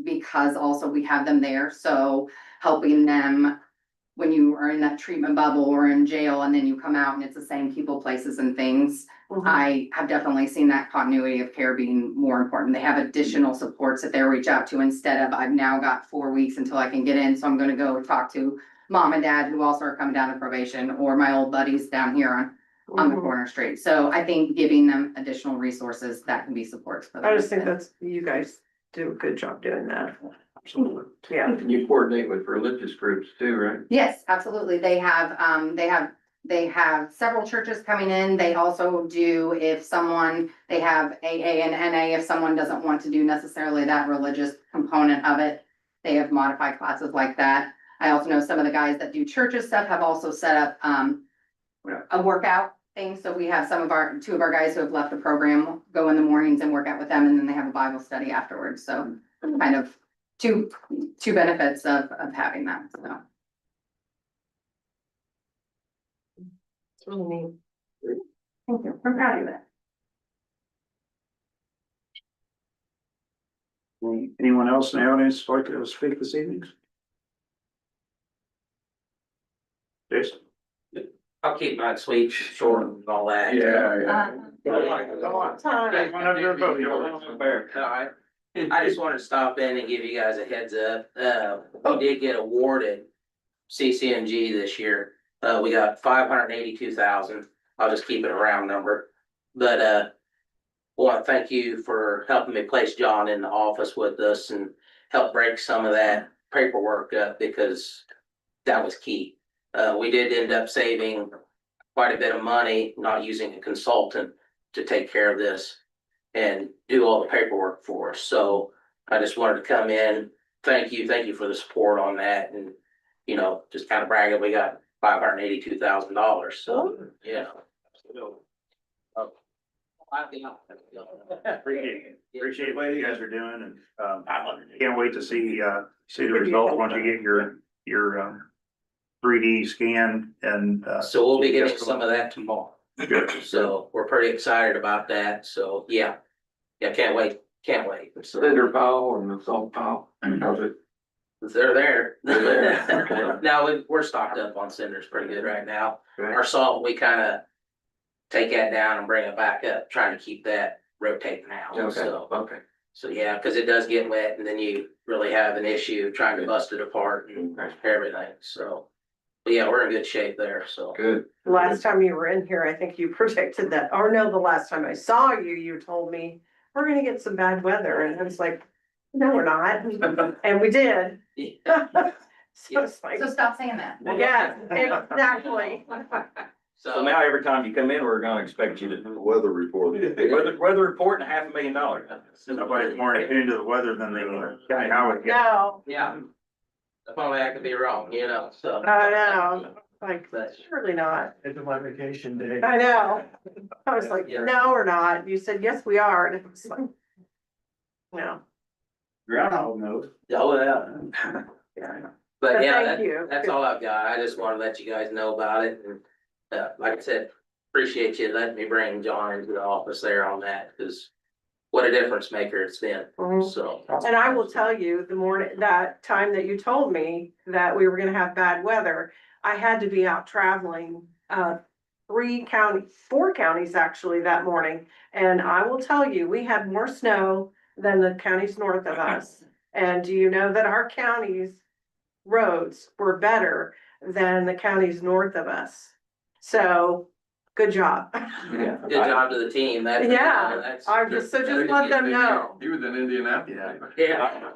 because also we have them there, so helping them when you are in that treatment bubble or in jail and then you come out and it's the same people, places and things. I have definitely seen that continuity of care being more important. They have additional supports that they reach out to instead of, I've now got 4 weeks until I can get in, so I'm gonna go talk to mom and dad who also are coming down to probation, or my old buddies down here on the corner street. So I think giving them additional resources that can be supports for them. I just think you guys do a good job doing that. Absolutely. Yeah. And you coordinate with religious groups too, right? Yes, absolutely. They have several churches coming in. They also do, they have AA and NA, if someone doesn't want to do necessarily that religious component of it. They have modified classes like that. I also know some of the guys that do churches stuff have also set up, a workout thing. So we have 2 of our guys who have left the program go in the mornings and work out with them, and then they have a Bible study afterwards. So kind of two benefits of having that, so. It's really neat. Thank you. I'm proud of it. Anyone else in the audience like to speak this evening? Jason? I'll keep my sweet short and all that. I just wanted to stop in and give you guys a heads up. We did get awarded CCNG this year. We got 582,000. I'll just keep it a round number. But, want to thank you for helping me place John in the office with us and help break some of that paperwork up because that was key. We did end up saving quite a bit of money, not using a consultant to take care of this and do all the paperwork for us. So I just wanted to come in, thank you for the support on that and, you know, just kind of bragging, we got $582,000. So, yeah. Appreciate what you guys are doing and, can't wait to see the result once you get your 3D scan and, So we'll be getting some of that tomorrow. Good. So we're pretty excited about that. So, yeah. Yeah, can't wait. So Cinder pile and the salt pile, how's it? they're there. They're there, okay. Now, we're stocked up on cinders pretty good right now. Okay. Our salt, we kind of take that down and bring it back up, trying to keep that rotating out. Okay, So, okay. so yeah, because it does get wet and then you really have an issue trying to bust it apart and everything. So, but yeah, we're in good shape there. So. Good. Last time you were in here, I think you predicted that, or no, the last time I saw you, you told me, we're gonna get some bad weather, and I was like, no, we're not, and we did. So it's like, So stop saying that. yeah, exactly. So now every time you come in, we're gonna expect you to, Weather report. weather report and $500,000. nobody's more into the weather than the county highway. No, Yeah. If only I could be wrong, you know, so. I know, like, But- surely not, It's my vacation day. I know. I was like, Yeah. no, we're not, you said, yes, we are, and it was like, no. Groundhog knows. Oh, yeah. Yeah. But yeah, thank you. that's all I've got. I just want to let you guys know about it. And, like I said, appreciate you letting me bring John into the office there on that, because what a difference maker it's been, Mhm. so. And I will tell you, the morning, that time that you told me that we were gonna have bad weather, I had to be out traveling, 4 counties actually that morning. And I will tell you, we had more snow than the counties north of us. And do you know that our counties' roads were better than the counties north of us? So, good job. Yeah. Good job to the team. That. Yeah, That's. I'm just, so just let them know. He was in Indianapolis. Yeah.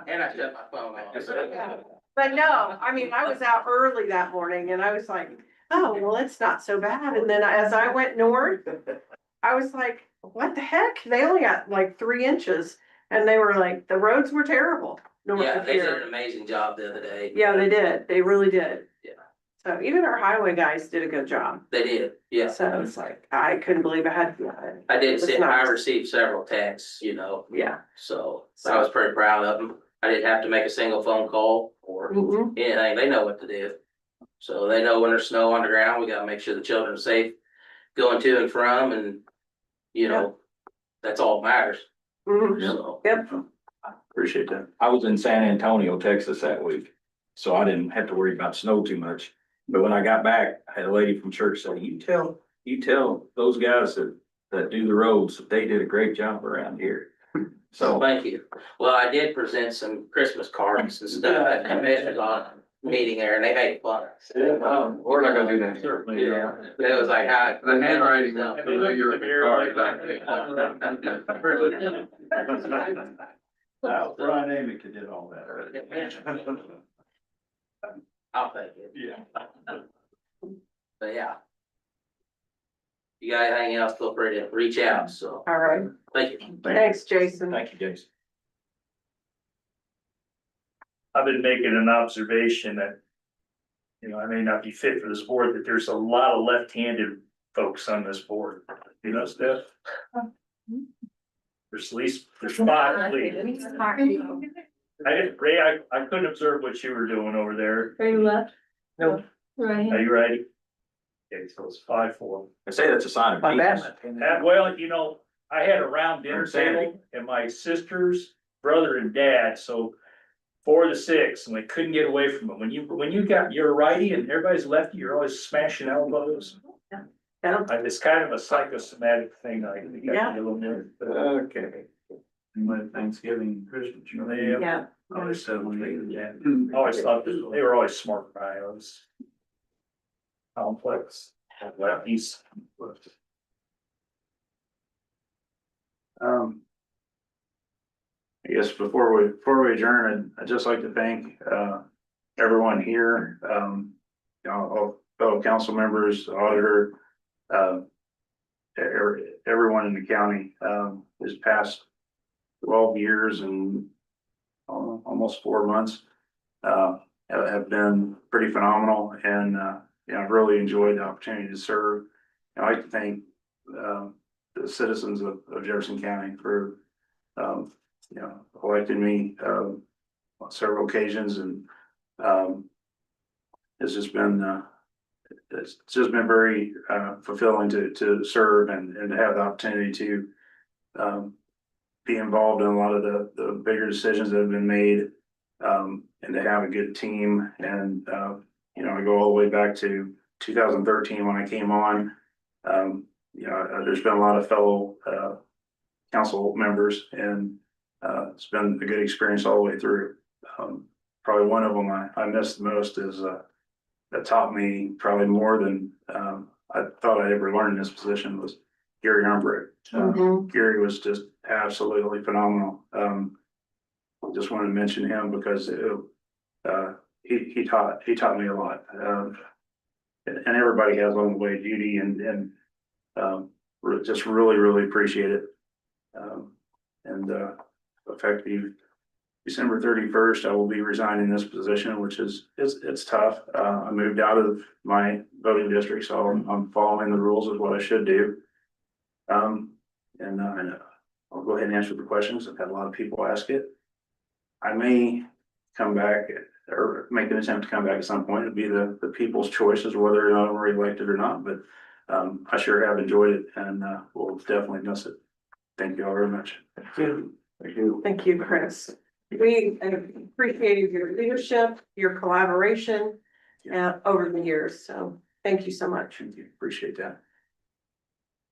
And I shut my phone off. But no, I mean, I was out early that morning and I was like, oh, well, it's not so bad. And then as I went north, I was like, what the heck? They only got like 3 inches and they were like, the roads were terrible north Yeah, of they did here. an amazing job the other day. Yeah, they did. They really did. Yeah. So even our highway guys did a good job. They did, yes. So it's like, I couldn't believe I had. I did It was see, I nice. received several texts, you know, Yeah. so I was pretty proud of them. I didn't have to make a single phone call or Mhm. anything. They know what to do. So they know when there's snow on the ground, we gotta make sure the children are safe going to and from and, you know, that's all that matters, Mhm. so. Yep. Appreciate that. I was in San Antonio, Texas that week, so I didn't have to worry about snow too much. But when I got back, I had a lady from church say, you tell those guys that do the roads, that they did a great job around here. So So, thank you. Well, I did present some Christmas cards and stuff at the commissioners on meeting there and they made fun. We're not gonna do that. Certainly. Yeah, it was like, how. The handwriting, you're. Brian Amick did all that. I'll thank you. Yeah. But yeah. You got anything else, feel free to reach out, so, All right. thank you. Thanks, Jason. thank you, Jason. I've been making an observation that, you know, I may not be fit for this board, but there's a lot of left-handed folks on this board. You know, Steph? There's at least, there's 5 at least. Ray, I couldn't observe what you were doing over there. Are you left? No. Right. Are you ready? Okay, so it's 5-4. I say that's a sign of peace. Well, you know, I had a round dinner table and my sister's brother and dad, so 4 of the 6, and we couldn't get away from it. When you got your righty and everybody's lefty, you're always smashing elbows. Yeah. It's kind of a psychosomatic thing, I think. I can do a little bit. Okay. When Thanksgiving, Christmas, you know, Yeah. I always celebrated that. I always thought they were always smart guys. Complex, lefties. I guess before we adjourn, I'd just like to thank, everyone here, you know, all fellow council members, auditor, everyone in the county, this past 12 years and almost 4 months, have been pretty phenomenal, and, you know, I've really enjoyed the opportunity to serve. I'd like to thank, the citizens of Jefferson County for, you know, electing me, on several occasions, and, it's just been very, fulfilling to serve and to have the opportunity to, be involved in a lot of the bigger decisions that have been made, and to have a good team. And, you know, I go all the way back to 2013 when I came on. You know, there's been a lot of fellow, council members, and, it's been a good experience all the way through. Probably one of them I miss the most is, that taught me probably more than, I thought I'd ever learn in this position was Gary Armbruch. Gary was just absolutely phenomenal. I just wanted to mention him because he taught me a lot. And everybody has along the way, Judy and just really appreciate it. And effective December 31st, I will be resigning this position, which it's tough. I moved out of my voting district, so I'm following the rules of what I should do. And I'll go ahead and answer the questions. I've had a lot of people ask it. I may come back or make an attempt to come back at some point. It'll be the people's choices whether or not I'm reelected or not, but I sure have enjoyed it, and we'll definitely miss it. Thank you all very much. Thank you. Thank you, Chris. We appreciate your leadership, your collaboration, over the years, so thank you so much. Thank you. Appreciate that.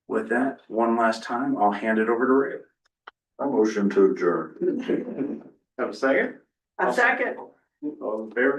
With that, one last time, I'll hand it over to Ray. I motion to adjourn. Have a second? A second. All in favor?